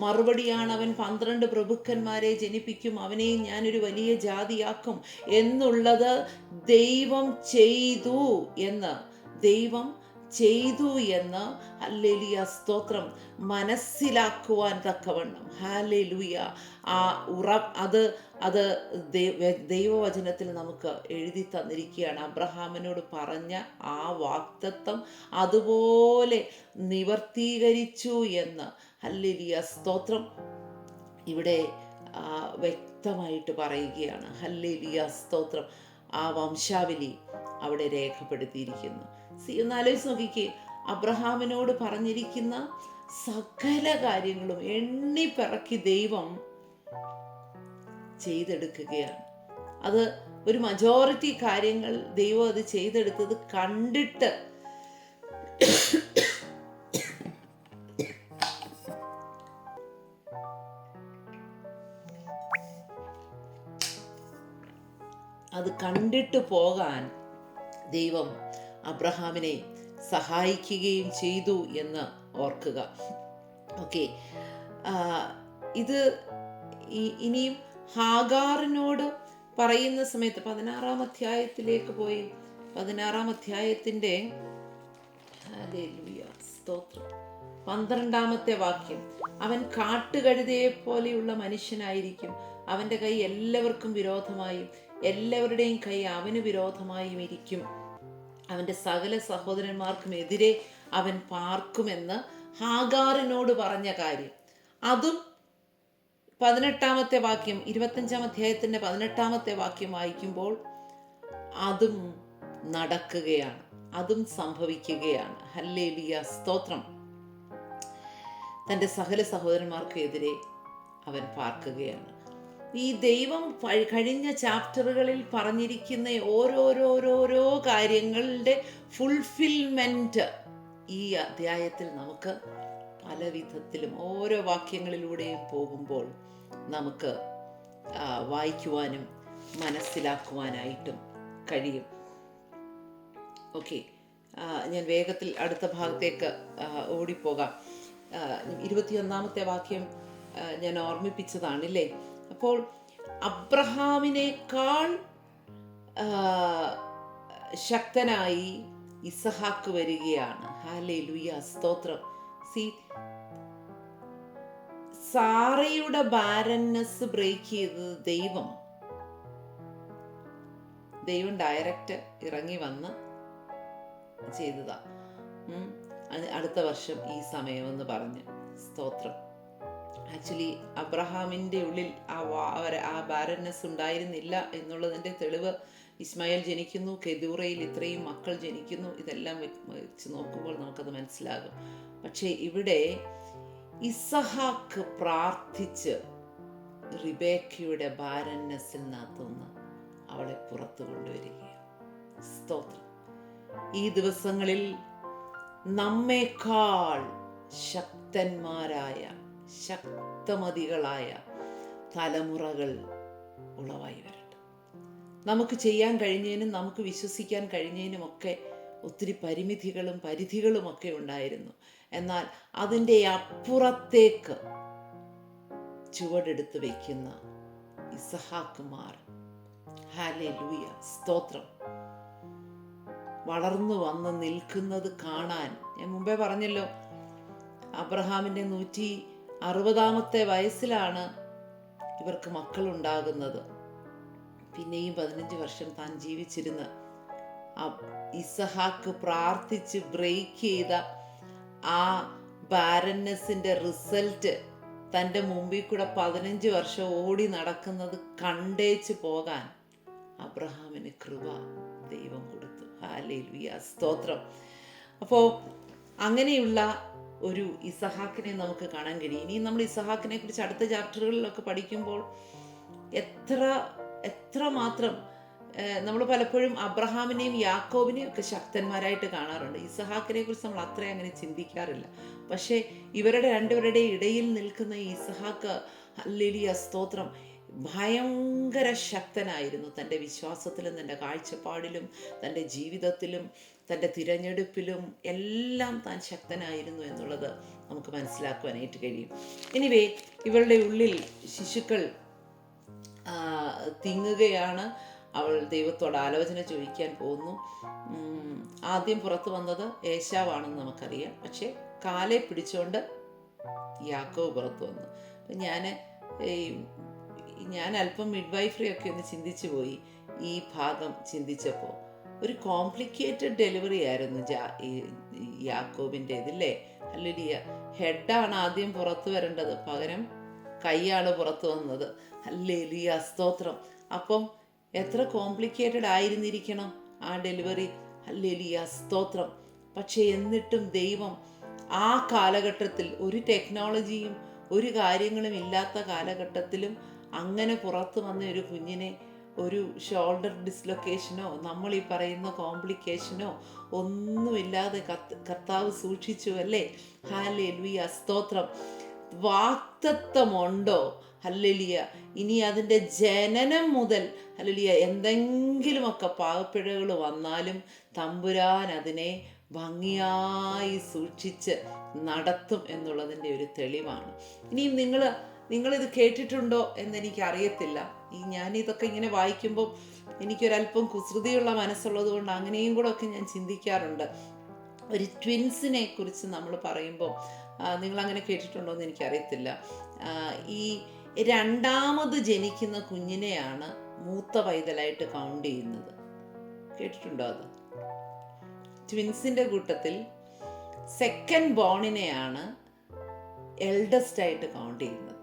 മറുപടിയാണ്, അവൻ 12 പ്രഭുക്കന്മാരെ ജനിപ്പിക്കും, അവനെയും ഞാനൊരു വലിയ ജാതിയാക്കും എന്നുള്ളത് ദൈവം ചെയ്തു എന്ന് ഹല്ലേലൂയ, സ്തോത്രം, മനസ്സിലാക്കുവാൻ തക്കവണ്ണം ഹല്ലേലൂയ അത് ദൈവവചനത്തിൽ നമുക്ക് എഴുതി തന്നിരിക്കുകയാണ്. അബ്രഹാമിനോട് പറഞ്ഞ ആ വാഗ്ദത്തം അതുപോലെ നിവർത്തീകരിച്ചു എന്ന് ഹല്ലേലൂയ, സ്തോത്രം, ഇവിടെ വ്യക്തമായിട്ട് പറയുകയാണ്. ഹല്ലേലൂയ, സ്തോത്രം. ആ വംശാവലി അവിടെ രേഖപ്പെടുത്തിയിരിക്കുന്നു. ഒന്ന് ആലോചിച്ച് നോക്കിക്കേ, അബ്രഹാമിനോട് പറഞ്ഞിരിക്കുന്ന സകല കാര്യങ്ങളും എണ്ണിപ്പിറക്കി ദൈവം ചെയ്തെടുക്കുകയാണ്. അത് ഒരു മജോറിറ്റി കാര്യങ്ങൾ ദൈവം അത് ചെയ്തെടുത്തത് കണ്ടിട്ട് പോകാൻ ദൈവം അബ്രഹാമിനെ സഹായിക്കുകയും ചെയ്തു എന്ന് ഓർക്കുക. ഓക്കെ, ഇത് ഇനിയും ഹാഗാറിനോട് പറയുന്ന സമയത്ത് 16-ാം അധ്യായത്തിലേക്ക് പോയി, 16-ാം അധ്യായത്തിൻ്റെ 12-ാമത്തെ വാക്യം, അവൻ കാട്ടുകഴുതയെ പോലെയുള്ള മനുഷ്യനായിരിക്കും, അവൻ്റെ കൈ എല്ലാവർക്കും വിരോധമായും എല്ലാവരുടെയും കൈ അവന് വിരോധമായും ഇരിക്കും, അവൻ്റെ സകല സഹോദരന്മാർക്കും എതിരെ അവൻ പാർക്കുമെന്ന് ഹാഗാറിനോട് പറഞ്ഞ കാര്യം, അതും 18-ാമത്തെ വാക്യം, 25-ാം അധ്യായത്തിൻ്റെ 18-ാമത്തെ വാക്യം വായിക്കുമ്പോൾ അതും നടക്കുകയാണ്, അതും സംഭവിക്കുകയാണ്. ഹല്ലേലൂയ, സ്തോത്രം. തൻ്റെ സകല സഹോദരന്മാർക്കും എതിരെ അവൻ പാർക്കുകയാണ്. ഈ ദൈവം കഴിഞ്ഞ ചാപ്റ്ററുകളിൽ പറഞ്ഞിരിക്കുന്ന ഓരോരോ കാര്യങ്ങളുടെ ഫുൾഫിൽമെൻറ്റ് ഈ അധ്യായത്തിൽ നമുക്ക് പല വിധത്തിലും ഓരോ വാക്യങ്ങളിലൂടെയും പോകുമ്പോൾ നമുക്ക് വായിക്കുവാനും മനസ്സിലാക്കുവാനായിട്ടും കഴിയും. ഓക്കെ, ഞാൻ വേഗത്തിൽ അടുത്ത ഭാഗത്തേക്ക് ഓടിപ്പോകാം. 21-ാമത്തെ വാക്യം ഞാൻ ഓർമ്മിപ്പിച്ചതാണില്ലേ? അപ്പോൾ അബ്രഹാമിനേക്കാൾ ശക്തനായി ഇസഹാക്ക് വരികയാണ്. ഹല്ലേലൂയ, സ്തോത്രം. സാറയുടെ ബാരൻനെസ് ബ്രേക്ക് ചെയ്തത് ദൈവം ഡയറക്റ്റ് ഇറങ്ങി വന്ന് ചെയ്തതാ. അടുത്ത വർഷം ഈ സമയമെന്ന് പറഞ്ഞ്. സ്തോത്രം. ആക്ച്വലി അബ്രഹാമിൻ്റെ ഉള്ളിൽ ആ ബാരൻനെസ് ഉണ്ടായിരുന്നില്ല എന്നുള്ളതിൻ്റെ തെളിവ് ഇസ്മായിൽ ജനിക്കുന്നു, കെദൂറയിൽ ഇത്രയും മക്കൾ ജനിക്കുന്നു. ഇതെല്ലാം വെച്ച് നോക്കുമ്പോൾ നമുക്കത് മനസ്സിലാകും. പക്ഷേ ഇവിടെ ഇസഹാക്ക് പ്രാർത്ഥിച്ച് റിബേക്കയുടെ ബാരൻനെസ്സിൽ നിന്നകത്തുനിന്ന് അവളെ പുറത്തു കൊണ്ടുവരികയാണ്. സ്തോത്രം. ഈ ദിവസങ്ങളിൽ നമ്മേക്കാൾ ശക്തന്മാരായ ശക്തമതികളായ തലമുറകൾ ഉളവായി വരട്ടെ. നമുക്ക് ചെയ്യാൻ കഴിഞ്ഞതിനും നമുക്ക് വിശ്വസിക്കാൻ കഴിഞ്ഞതിനുമൊക്കെ ഒത്തിരി പരിമിതികളും പരിധികളുമൊക്കെ ഉണ്ടായിരുന്നു. എന്നാൽ അതിൻ്റെ അപ്പുറത്തേക്ക് ചുവടെടുത്ത് വയ്ക്കുന്ന ഇസഹാക്കുമാർ, ഹല്ലേലൂയ, സ്തോത്രം, വളർന്നു വന്ന് നിൽക്കുന്നത് കാണാൻ. ഞാൻ മുമ്പേ പറഞ്ഞല്ലോ, അബ്രഹാമിൻ്റെ 160 വയസ്സിലാണ് ഇവർക്ക് മക്കളുണ്ടാകുന്നത്. പിന്നെയും 15 വർഷം താൻ ജീവിച്ചിരുന്ന ഇസഹാക്ക് പ്രാർത്ഥിച്ച് ബ്രേക്ക് ചെയ്ത ആ ബാരൻനെസ്സിൻ്റെ റിസൾട്ട് തൻ്റെ മുമ്പിൽ കൂടെ 15 വർഷം ഓടി നടക്കുന്നത് കണ്ടേച്ച് പോകാൻ അബ്രഹാമിന് കൃപ ദൈവം കൊടുത്തു. ഹല്ലേലൂയ, സ്തോത്രം. അപ്പോൾ അങ്ങനെയുള്ള ഒരു ഇസഹാക്കിനെ നമുക്ക് കാണാൻ കഴിയും. ഇനി നമ്മൾ ഇസഹാക്കിനെ കുറിച്ച് അടുത്ത ചാപ്റ്ററുകളിലൊക്കെ പഠിക്കുമ്പോൾ എത്ര മാത്രം നമ്മൾ പലപ്പോഴും അബ്രഹാമിനെയും യാക്കോബിനെയും ഒക്കെ ശക്തന്മാരായിട്ട് കാണാറുണ്ട്. ഇസഹാക്കിനെ കുറിച്ച് നമ്മൾ അത്രയും അങ്ങനെ ചിന്തിക്കാറില്ല. പക്ഷേ ഇവരുടെ രണ്ടുപേരുടെ ഇടയിൽ നിൽക്കുന്ന ഇസഹാക്ക്, ഹല്ലേലൂയ, സ്തോത്രം, ഭയങ്കര ശക്തനായിരുന്നു. തൻ്റെ വിശ്വാസത്തിലും തൻ്റെ കാഴ്ചപ്പാടിലും തൻ്റെ ജീവിതത്തിലും തൻ്റെ തിരഞ്ഞെടുപ്പിലും എല്ലാം താൻ ശക്തനായിരുന്നു എന്നുള്ളത് നമുക്ക് മനസ്സിലാക്കുവാനായിട്ട് കഴിയും. എനിവേ, ഇവളുടെ ഉള്ളിൽ ശിശുക്കൾ തിങ്ങുകയാണ്. അവൾ ദൈവത്തോട് ആലോചന ചോദിക്കാൻ പോകുന്നു. ആദ്യം പുറത്തു വന്നത് ഏശാവാണെന്ന് നമുക്കറിയാം. പക്ഷേ കാലെ പിടിച്ചുകൊണ്ട് യാക്കോബ് പുറത്തു വന്നു. ഞാൻ അല്പം മിഡ്വൈഫറി ഒക്കെ ഒന്ന് ചിന്തിച്ചു പോയി ഈ ഭാഗം ചിന്തിച്ചപ്പോൾ. ഒരു കോംപ്ലിക്കേറ്റഡ് ഡെലിവറി ആയിരുന്നു യാക്കോബിൻ്റെ ഇതില്ലേ. ഹല്ലേലൂയ. ഹെഡാണ് ആദ്യം പുറത്തു വരേണ്ടത്, പകരം കൈയാണ് പുറത്തു വന്നത്. ഹല്ലേലൂയ, സ്തോത്രം. അപ്പം എത്ര കോംപ്ലിക്കേറ്റഡ് ആയിരുന്നിരിക്കണം ആ ഡെലിവറി. ഹല്ലേലൂയ, സ്തോത്രം. പക്ഷെ എന്നിട്ടും ദൈവം ആ കാലഘട്ടത്തിൽ ഒരു ടെക്നോളജിയും ഒരു കാര്യങ്ങളും ഇല്ലാത്ത കാലഘട്ടത്തിലും അങ്ങനെ പുറത്തു വന്ന ഒരു കുഞ്ഞിനെ ഒരു ഷോൾഡർ ഡിസ്ലൊക്കേഷനോ നമ്മൾ ഈ പറയുന്ന കോംപ്ലിക്കേഷനോ ഒന്നുമില്ലാതെ കർത്താവ് സൂക്ഷിച്ചു അല്ലേ. ഹല്ലേലൂയ, സ്തോത്രം. വാഗ്ദത്തമുണ്ടോ? ഹല്ലേലൂയ. ഇനി അതിൻ്റെ ജനനം മുതൽ ഹല്ലേലൂയ എന്തെങ്കിലുമൊക്കെ പാകപ്പിഴകൾ വന്നാലും തമ്പുരാൻ അതിനെ ഭംഗിയായി സൂക്ഷിച്ച് നടത്തും എന്നുള്ളതിൻ്റെ ഒരു തെളിവാണ്. ഇനിയും നിങ്ങളിത് കേട്ടിട്ടുണ്ടോ എന്നെനിക്ക് അറിയത്തില്ല. ഞാനിതൊക്കെ ഇങ്ങനെ വായിക്കുമ്പോൾ എനിക്കൊരല്പം കുസൃതിയുള്ള മനസ്സുള്ളത് കൊണ്ട് അങ്ങനെയും കൂടെ ഒക്കെ ഞാൻ ചിന്തിക്കാറുണ്ട്. ഒരു ട്വിൻസിനെ കുറിച്ച് നമ്മൾ പറയുമ്പോൾ നിങ്ങളങ്ങനെ കേട്ടിട്ടുണ്ടോ എന്ന് എനിക്കറിയത്തില്ല. ഈ രണ്ടാമത് ജനിക്കുന്ന കുഞ്ഞിനെയാണ് മൂത്ത പൈതലായിട്ട് കൗണ്ട് ചെയ്യുന്നത്. കേട്ടിട്ടുണ്ടോ അത്? ട്വിൻസിൻ്റെ കൂട്ടത്തിൽ സെക്കൻഡ് ബോണിനെയാണ് എൽഡസ്റ്റ് ആയിട്ട് കൗണ്ട് ചെയ്യുന്നത്,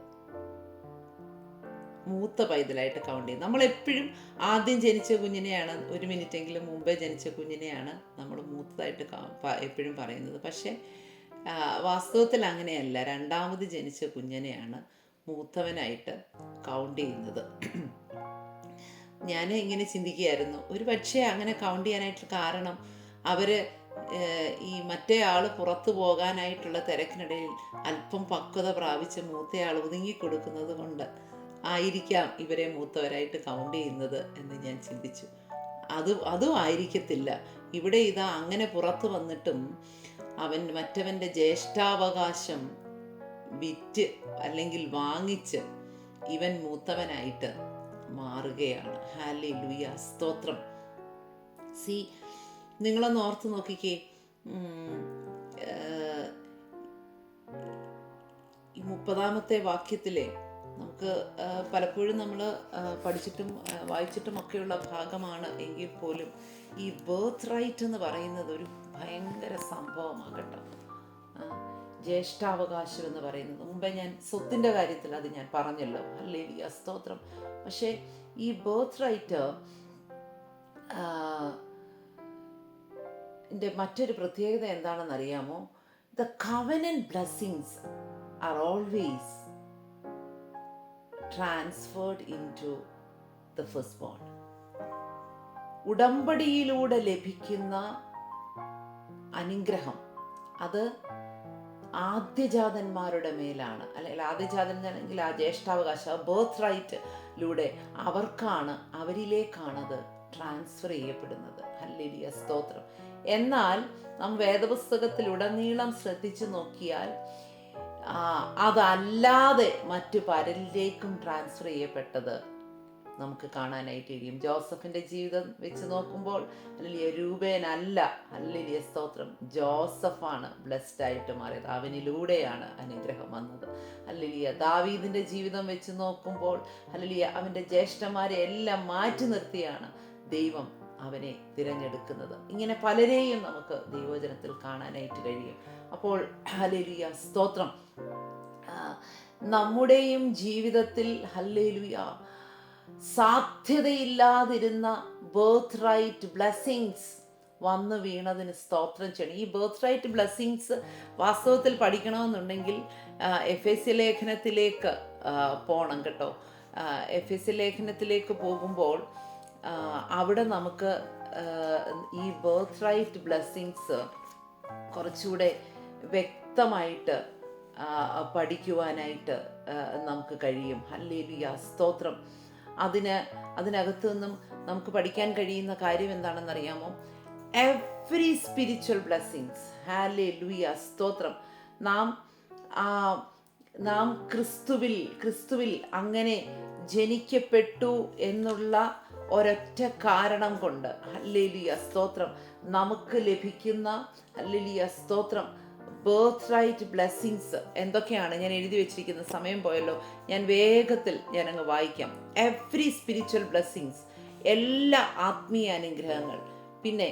മൂത്ത പൈതലായിട്ട് കൗണ്ട് ചെയ്യുന്നത്. നമ്മളെപ്പോഴും ആദ്യം ജനിച്ച കുഞ്ഞിനെയാണ്, ഒരു മിനിറ്റെങ്കിലും മുമ്പേ ജനിച്ച കുഞ്ഞിനെയാണ് നമ്മൾ മൂത്തതായിട്ട് എപ്പോഴും പറയുന്നത്. പക്ഷേ വാസ്തവത്തിൽ അങ്ങനെയല്ല. രണ്ടാമത് ജനിച്ച കുഞ്ഞിനെയാണ് മൂത്തവനായിട്ട് കൗണ്ട് ചെയ്യുന്നത്. ഞാൻ ഇങ്ങനെ ചിന്തിക്കുകയായിരുന്നു, ഒരു പക്ഷേ അങ്ങനെ കൗണ്ട് ചെയ്യാനായിട്ട് കാരണം അവർ ഈ മറ്റേ ആൾ പുറത്തു പോകാനായിട്ടുള്ള തിരക്കിനിടയിൽ അല്പം പക്വത പ്രാപിച്ച് മൂത്തയാൾ ഒതുങ്ങിക്കൊടുക്കുന്നത് കൊണ്ട് ആയിരിക്കാം ഇവരെ മൂത്തവരായിട്ട് കൗണ്ട് ചെയ്യുന്നത് എന്ന് ഞാൻ ചിന്തിച്ചു. അതും ആയിരിക്കത്തില്ല. ഇവിടെ ഇതാ അങ്ങനെ പുറത്തു വന്നിട്ടും അവൻ മറ്റവൻ്റെ ജ്യേഷ്ഠാവകാശം വിറ്റ് അല്ലെങ്കിൽ വാങ്ങിച്ച് ഇവൻ മൂത്തവനായിട്ട് മാറുകയാണ്. ഹല്ലേലൂയ, സ്തോത്രം. നിങ്ങളൊന്ന് ഓർത്ത് നോക്കിക്കേ, 30-ാമത്തെ വാക്യത്തിലെ നമുക്ക് പലപ്പോഴും നമ്മൾ പഠിച്ചിട്ടും വായിച്ചിട്ടും ഒക്കെയുള്ള ഭാഗമാണ് എങ്കിൽ പോലും ഈ ബർത്ത് റൈറ്റ് എന്ന് പറയുന്നത് ഒരു ഭയങ്കര സംഭവമാണ് കേട്ടോ. ജ്യേഷ്ഠാവകാശം എന്ന് പറയുന്നത് മുമ്പേ ഞാൻ സ്വത്തിൻ്റെ കാര്യത്തിൽ അത് ഞാൻ പറഞ്ഞല്ലോ, ഹല്ലേലൂയ സ്തോത്രം. പക്ഷേ ഈ ബർത്ത് റൈറ്റ് മറ്റൊരു പ്രത്യേകത എന്താണെന്ന് അറിയാമോ? The covenant blessings are always transferred in to the first born. ഉടമ്പടിയിലൂടെ ലഭിക്കുന്ന അനുഗ്രഹം അത് ആദ്യജാതന്മാരുടെ മേലാണ്, അല്ലെങ്കിൽ ആദ്യജാതനാണെങ്കിൽ ആ ജ്യേഷ്ഠാവകാശം ബർത്ത് റൈറ്റിലൂടെ അവരിലേക്കാണത് ട്രാൻസ്ഫർ ചെയ്യപ്പെടുന്നത്. ഹല്ലേലൂയ സ്തോത്രം. എന്നാൽ നാം വേദപുസ്തകത്തിലുടനീളം ശ്രദ്ധിച്ചു നോക്കിയാൽ അതല്ലാതെ മറ്റു പലരിലേക്കും ട്രാൻസ്ഫർ ചെയ്യപ്പെട്ടത് നമുക്ക് കാണാനായിട്ട് കഴിയും. ജോസഫിന്റെ ജീവിതം വെച്ച് നോക്കുമ്പോൾ ഹല്ലേലൂയ രൂപേൻ അല്ല, ഹല്ലേലൂയ സ്തോത്രം, ജോസഫാണ് ബ്ലെസ്ഡ് ആയിട്ട് മാറിയത്. അവനിലൂടെയാണ് അനുഗ്രഹം വന്നത്. ഹല്ലേലൂയ ദാവീദിന്റെ ജീവിതം വെച്ച് നോക്കുമ്പോൾ ഹല്ലേലൂയ അവന്റെ ജ്യേഷ്ഠന്മാരെ എല്ലാം മാറ്റി നിർത്തിയാണ് ദൈവം അവനെ തിരഞ്ഞെടുക്കുന്നത്. ഇങ്ങനെ പലരെയും നമുക്ക് ദൈവവചനത്തിൽ കാണാനായിട്ട് കഴിയും. അപ്പോൾ ഹല്ലേലൂയ സ്തോത്രം, നമ്മുടെയും ജീവിതത്തിൽ ഹല്ലേലൂയ സാധ്യതയില്ലാതിരുന്ന ബർത്ത് റൈറ്റ് ബ്ലെസ്സിങ്സ് വന്നു വീണതിന് സ്തോത്രം ചെയ്യണം. ഈ ബർത്ത് റൈറ്റ് ബ്ലെസ്സിങ്സ് വാസ്തവത്തിൽ പഠിക്കണമെന്നുണ്ടെങ്കിൽ എഫേസ്യ ലേഖനത്തിലേക്ക് പോകണം കേട്ടോ. എഫേസ്യ ലേഖനത്തിലേക്ക് പോകുമ്പോൾ അവിടെ നമുക്ക് ഈ ബർത്ത് റൈറ്റ് ബ്ലെസ്സിങ്സ് കുറച്ചുകൂടെ വ്യക്തമായിട്ട് പഠിക്കുവാനായിട്ട് നമുക്ക് കഴിയും. ഹല്ലേലൂയ സ്തോത്രം. അതിനകത്തു നിന്നും നമുക്ക് പഠിക്കാൻ കഴിയുന്ന കാര്യം എന്താണെന്നറിയാമോ? എവ്രി സ്പിരിച്വൽ ബ്ലെസ്സിങ്സ്, ഹല്ലേലൂയ സ്തോത്രം, നാം ക്രിസ്തുവിൽ അങ്ങനെ ജനിക്കപ്പെട്ടു എന്നുള്ള ഒരൊറ്റ കാരണം കൊണ്ട് ഹല്ലേലൂയ സ്തോത്രം നമുക്ക് ലഭിക്കുന്ന ഹല്ലേലൂയ സ്തോത്രം ബർത്ത് റൈറ്റ് ബ്ലെസ്സിങ്സ് എന്തൊക്കെയാണ് ഞാൻ എഴുതി വെച്ചിരിക്കുന്ന സമയം പോയല്ലോ, ഞാൻ വേഗത്തിൽ ഞാനങ്ങ് വായിക്കാം. എവ്രി സ്പിരിച്വൽ ബ്ലെസ്സിങ്സ്, എല്ലാ ആത്മീയ അനുഗ്രഹങ്ങൾ. പിന്നെ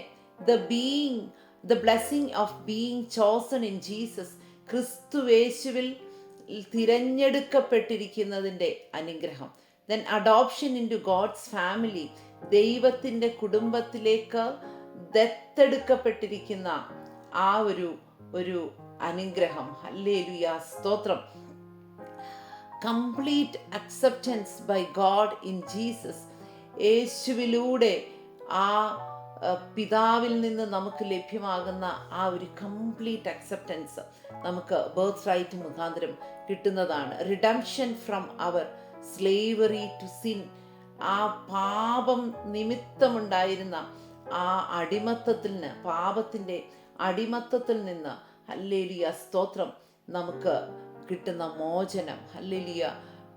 the blessing of being chosen in Jesus, ക്രിസ്തുവേശുവിൽ തിരഞ്ഞെടുക്കപ്പെട്ടിരിക്കുന്നതിൻ്റെ അനുഗ്രഹം. Then adoption in to God's family, ദൈവത്തിൻ്റെ കുടുംബത്തിലേക്ക് ദത്തെടുക്കപ്പെട്ടിരിക്കുന്ന ആ ഒരു അനുഗ്രഹം. ഹല്ലേലൂയ സ്തോത്രം. Complete acceptance by God in Jesus, യേശുവിലൂടെ ആ പിതാവിൽ നിന്ന് നമുക്ക് ലഭ്യമാകുന്ന ആ ഒരു കംപ്ലീറ്റ് അക്സെപ്റ്റൻസ് നമുക്ക് ബർത്ത് റൈറ്റ് മുഖാന്തരം കിട്ടുന്നതാണ്. Redemption from our slavery to sin, ആ പാപം നിമിത്തമുണ്ടായിരുന്ന ആ പാപത്തിൻ്റെ അടിമത്തത്തിൽ നിന്ന് ഹല്ലേലൂയ സ്തോത്രം നമുക്ക് കിട്ടുന്ന മോചനം. Hallelujah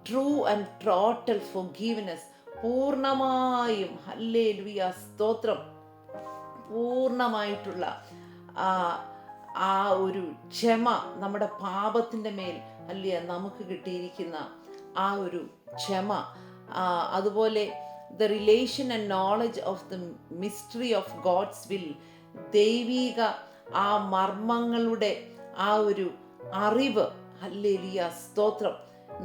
true and total forgiveness, പൂർണ്ണമായും ഹല്ലേലൂയ സ്തോത്രം പൂർണ്ണമായിട്ടുള്ള ആ ഒരു ക്ഷമ, നമ്മുടെ പാപത്തിൻ്റെ മേൽ ഹല്ലേലൂയ നമുക്ക് കിട്ടിയിരിക്കുന്ന ആ ഒരു ക്ഷമ. അതുപോലെ the relation and knowledge of the mystery of God's will, ദൈവിക ആ മർമ്മങ്ങളുടെ ആ ഒരു അറിവ് ഹല്ലേലൂയ സ്തോത്രം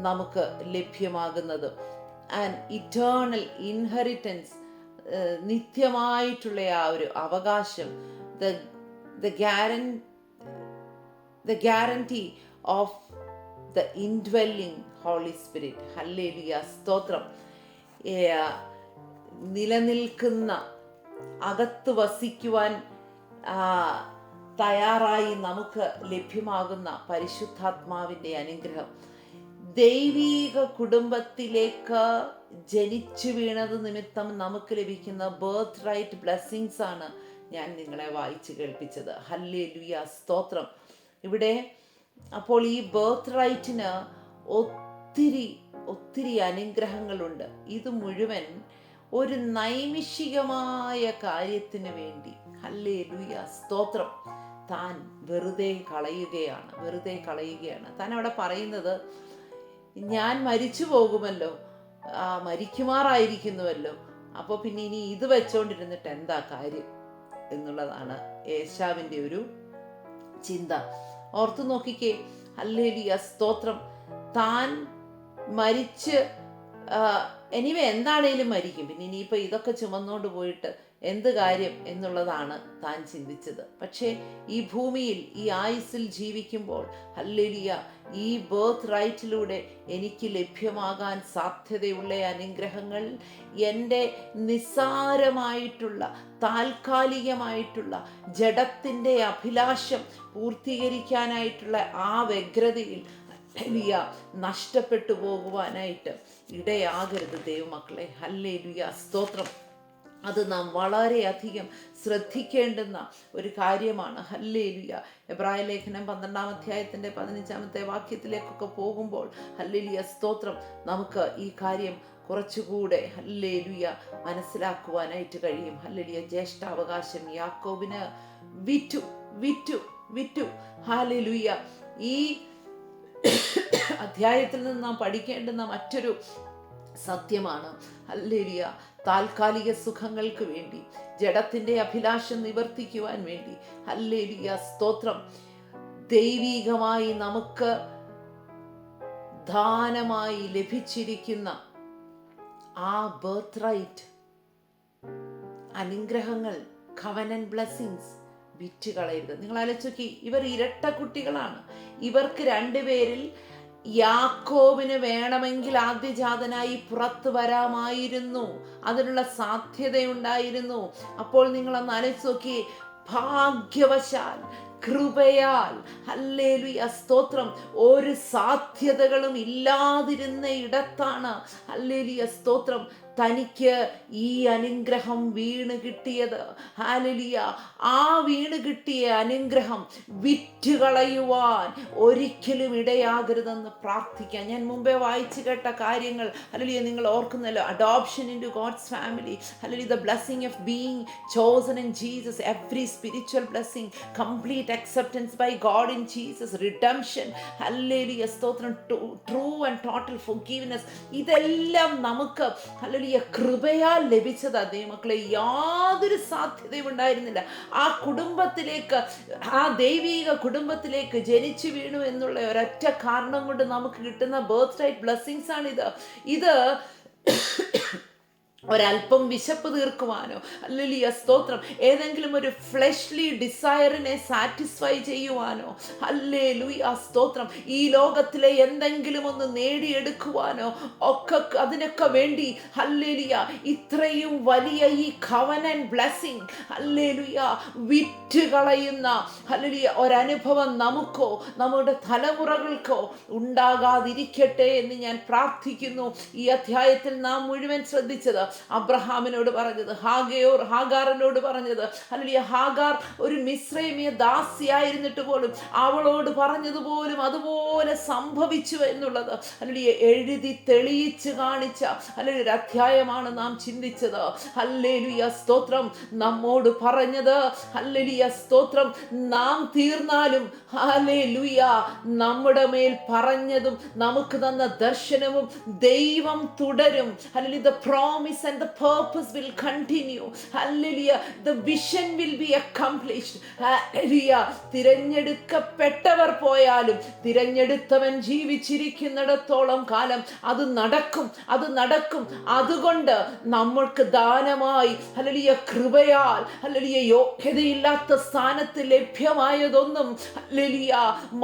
നമുക്ക് ലഭ്യമാകുന്നത്. ആൻഡ് ഇറ്റേണൽ ഇൻഹെറിറ്റൻസ്, നിത്യമായിട്ടുള്ള ആ ഒരു അവകാശം. The guarantee of the indwelling Holy Spirit, hallelujah സ്തോത്രം, നിലനിൽക്കുന്ന അകത്ത് വസിക്കുവാൻ തയ്യാറായി നമുക്ക് ലഭ്യമാകുന്ന പരിശുദ്ധാത്മാവിൻ്റെ അനുഗ്രഹം. ദൈവീക കുടുംബത്തിലേക്ക് ജനിച്ചു വീണത് നിമിത്തം നമുക്ക് ലഭിക്കുന്ന ബർത്ത് റൈറ്റ് ബ്ലെസ്സിങ്സ് ആണ് ഞാൻ നിങ്ങളെ വായിച്ചു കേൾപ്പിച്ചത്. ഹല്ലേലൂയ സ്തോത്രം. ഇവിടെ അപ്പോൾ ഈ ബർത്ത് റൈറ്റിന് ഒത്തിരി അനുഗ്രഹങ്ങളുണ്ട്. ഇത് മുഴുവൻ ഒരു നൈമിഷികമായ കാര്യത്തിന് വേണ്ടി, ഹല്ലേലൂയ സ്തോത്രം, താൻ വെറുതെ കളയുകയാണ്. താൻ അവിടെ പറയുന്നത്, ഞാൻ മരിച്ചു പോകുമല്ലോ, മരിക്കുമാറായിരിക്കുന്നുവല്ലോ, അപ്പോൾ പിന്നെ ഇനി ഇത് വെച്ചോണ്ടിരുന്നിട്ട് എന്താ കാര്യം എന്നുള്ളതാണ് ഏശാവിൻ്റെ ഒരു ചിന്ത. ഓർത്തു നോക്കിക്കേ, ഹല്ലേലൂയ, സ്തോത്രം. താൻ മരിച്ച് എനിവേ എന്താണേലും മരിക്കും, പിന്നെ ഇനിയിപ്പോൾ ഇതൊക്കെ ചുമന്നുകൊണ്ട് പോയിട്ട് എന്ത് കാര്യം എന്നുള്ളതാണ് താൻ ചിന്തിച്ചത്. പക്ഷേ ഈ ഭൂമിയിൽ ഈ ആയുസ്സിൽ ജീവിക്കുമ്പോൾ ഹല്ലേലൂയ, ഈ ബർത്ത് റൈറ്റിലൂടെ എനിക്ക് ലഭ്യമാകാൻ സാധ്യതയുള്ള അനുഗ്രഹങ്ങൾ എൻ്റെ നിസ്സാരമായിട്ടുള്ള താൽക്കാലികമായിട്ടുള്ള ജഡത്തിൻ്റെ അഭിലാഷം പൂർത്തീകരിക്കാനായിട്ടുള്ള ആ വ്യഗ്രതയിൽ നഷ്ടപ്പെട്ടു പോകുവാനായിട്ട് ഇടയാകരുത് ദൈവമക്കളെ. ഹല്ലേലൂയ, സ്തോത്രം. അത് നാം വളരെയധികം ശ്രദ്ധിക്കേണ്ടുന്ന ഒരു കാര്യമാണ്. ഹല്ലേലൂയ. എബ്രായ ലേഖനം 12-ാം അധ്യായത്തിൻ്റെ 15-ാമത്തെ വാക്യത്തിലേക്കൊക്കെ പോകുമ്പോൾ ഹല്ലേലൂയ, സ്തോത്രം, നമുക്ക് ഈ കാര്യം കുറച്ചുകൂടെ ഹല്ലേലൂയ മനസ്സിലാക്കുവാനായിട്ട് കഴിയും. ഹല്ലേലൂയ. ജ്യേഷ്ഠാവകാശം യാക്കോബിന് വിറ്റു. ഹല്ലേലൂയ. ഈ അധ്യായത്തിൽ നിന്ന് നാം പഠിക്കേണ്ടുന്ന മറ്റൊരു സത്യമാണ് ഹല്ലേലൂയ, താൽക്കാലിക സുഖങ്ങൾക്ക് വേണ്ടി, ജഡത്തിൻ്റെ അഭിലാഷം നിവർത്തിക്കുവാൻ വേണ്ടി ഹല്ലേലൂയ, സ്തോത്രം, ദൈവീകമായി നമുക്ക് ദാനമായി ലഭിച്ചിരിക്കുന്ന ആ ബർത്ത് റൈറ്റ് അനുഗ്രഹങ്ങൾ, കവനന്റ് ബ്ലെസ്സിങ്സ് വിറ്റുകളയരുത്. നിങ്ങൾ ആലോചിച്ച്, ഇവർ ഇരട്ട കുട്ടികളാണ്. ഇവർക്ക് രണ്ടുപേരിൽ യാക്കോബിന് വേണമെങ്കിൽ ആദ്യജാതനായി പുറത്തു വരാമായിരുന്നു, അതിനുള്ള സാധ്യതയുണ്ടായിരുന്നു. അപ്പോൾ നിങ്ങളൊന്ന് ആലോചിച്ച് നോക്കി, ഭാഗ്യവശാൽ, കൃപയാൽ ഹല്ലേലൂയ, സ്തോത്രം, ഒരു സാധ്യതകളും ഇല്ലാതിരുന്ന ഇടത്താണ് ഹല്ലേലൂയ, സ്തോത്രം, തനിക്ക് ഈ അനുഗ്രഹം വീണ് കിട്ടിയത്. ഹല്ലേലൂയ. ആ വീണ് കിട്ടിയ അനുഗ്രഹം വിറ്റുകളയുവാൻ ഒരിക്കലും ഇടയാകരുതെന്ന് പ്രാർത്ഥിക്കാം. ഞാൻ മുമ്പേ വായിച്ചു കേട്ട കാര്യങ്ങൾ ഹല്ലേലൂയ നിങ്ങൾ ഓർക്കുന്നല്ലോ. Adoption in to God's family, hallelujah, the blessing of being chosen in Jesus, every spiritual blessing, complete acceptance by God in Jesus, redemption, hallelujah, സ്തോത്രം, true and total forgiveness, ഇതെല്ലാം നമുക്ക് ഹല്ലേലൂയ കൃപയാൽ ലഭിച്ചതാ ദൈവമക്കളെ. യാതൊരു സാധ്യതയും ഉണ്ടായിരുന്നില്ല. ആ കുടുംബത്തിലേക്ക്, ആ ദൈവീക കുടുംബത്തിലേക്ക് ജനിച്ചു വീണു എന്നുള്ള ഒരൊറ്റ കാരണം കൊണ്ട് നമുക്ക് കിട്ടുന്ന ബർത്ത് റൈറ്റ് ബ്ലെസ്സിങ്സ് ആണിത്. ഇത് ഒരല്പം വിശപ്പ് തീർക്കുവാനോ ഹല്ലേലൂയ, സ്തോത്രം, ഏതെങ്കിലും ഒരു ഫ്ലെഷ്ലി ഡിസയറിനെ സാറ്റിസ്ഫൈ ചെയ്യുവാനോ ഹല്ലേലൂയ, സ്തോത്രം, ഈ ലോകത്തിലെ എന്തെങ്കിലും ഒന്ന് നേടിയെടുക്കുവാനോ ഒക്കെ, അതിനൊക്കെ വേണ്ടി ഹല്ലേലൂയ ഇത്രയും വലിയ ഈ കവനന്റ് ബ്ലെസ്സിംഗ് ഹല്ലേലൂയ വിറ്റുകളയുന്ന ഹല്ലേലൂയ ഒരനുഭവം നമുക്കോ നമ്മുടെ തലമുറകൾക്കോ ഉണ്ടാകാതിരിക്കട്ടെ എന്ന് ഞാൻ പ്രാർത്ഥിക്കുന്നു. ഈ അധ്യായത്തിൽ നാം മുഴുവൻ ശ്രദ്ധിച്ചത്, അബ്രഹാമിനോട് പറഞ്ഞത്, ഹാഗാറിനോട് പറഞ്ഞത് ഹല്ലേലൂയ, ഹാഗാർ ഒരു മിസ്രൈമിയ ദാസിയായിരുന്നിട്ട് പോലും അവളോട് പറഞ്ഞതുപോലും അതുപോലെ സംഭവിച്ചു എന്നുള്ളത് ഹല്ലേലൂയ എഴുതി തെളിയിച്ച് കാണിച്ച ഹല്ലേലൂയ ഒരു അധ്യായമാണ് നാം ചിന്തിച്ചത്. ഹല്ലേലൂയ, സ്തോത്രം, നമ്മോട് പറഞ്ഞത് ഹല്ലേലൂയ, സ്തോത്രം, നാം തീർന്നാലും ഹല്ലേലൂയ നമ്മുടെ മേൽ പറഞ്ഞതും നമുക്ക് തന്ന ദർശനവും ദൈവം തുടരും. Hallelujah, the promise and the purpose will continue. Hallelujah, the vision will be accomplished. Hallelujah. തിരഞ്ഞെടുക്കപ്പെട്ടവർ പോയാലും തിരഞ്ഞെടുത്തവൻ ജീവിച്ചിരിക്കുന്നിടത്തോളം കാലം അത് നടക്കും. അതുകൊണ്ട് നമ്മൾക്ക് ദാനമായി ഹല്ലേലൂയ കൃപയാൽ ഹല്ലേലൂയ യോഗ്യതയില്ലാത്ത സ്ഥാനത്ത് ലഭ്യമായതൊന്നും ഹല്ലേലൂയ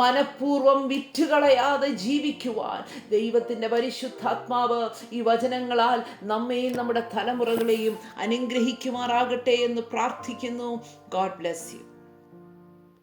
മനഃപൂർവ്വം വിറ്റുകളയാതെ ജീവിക്കുവാൻ ദൈവത്തിന്റെ പരിശുദ്ധാത്മാവ് ഈ വചനങ്ങളാൽ നമ്മെയും നമ്മുടെ തലമുറകളെയും അനുഗ്രഹിക്കുമാറാകട്ടെ എന്ന് പ്രാർത്ഥിക്കുന്നു. God bless you.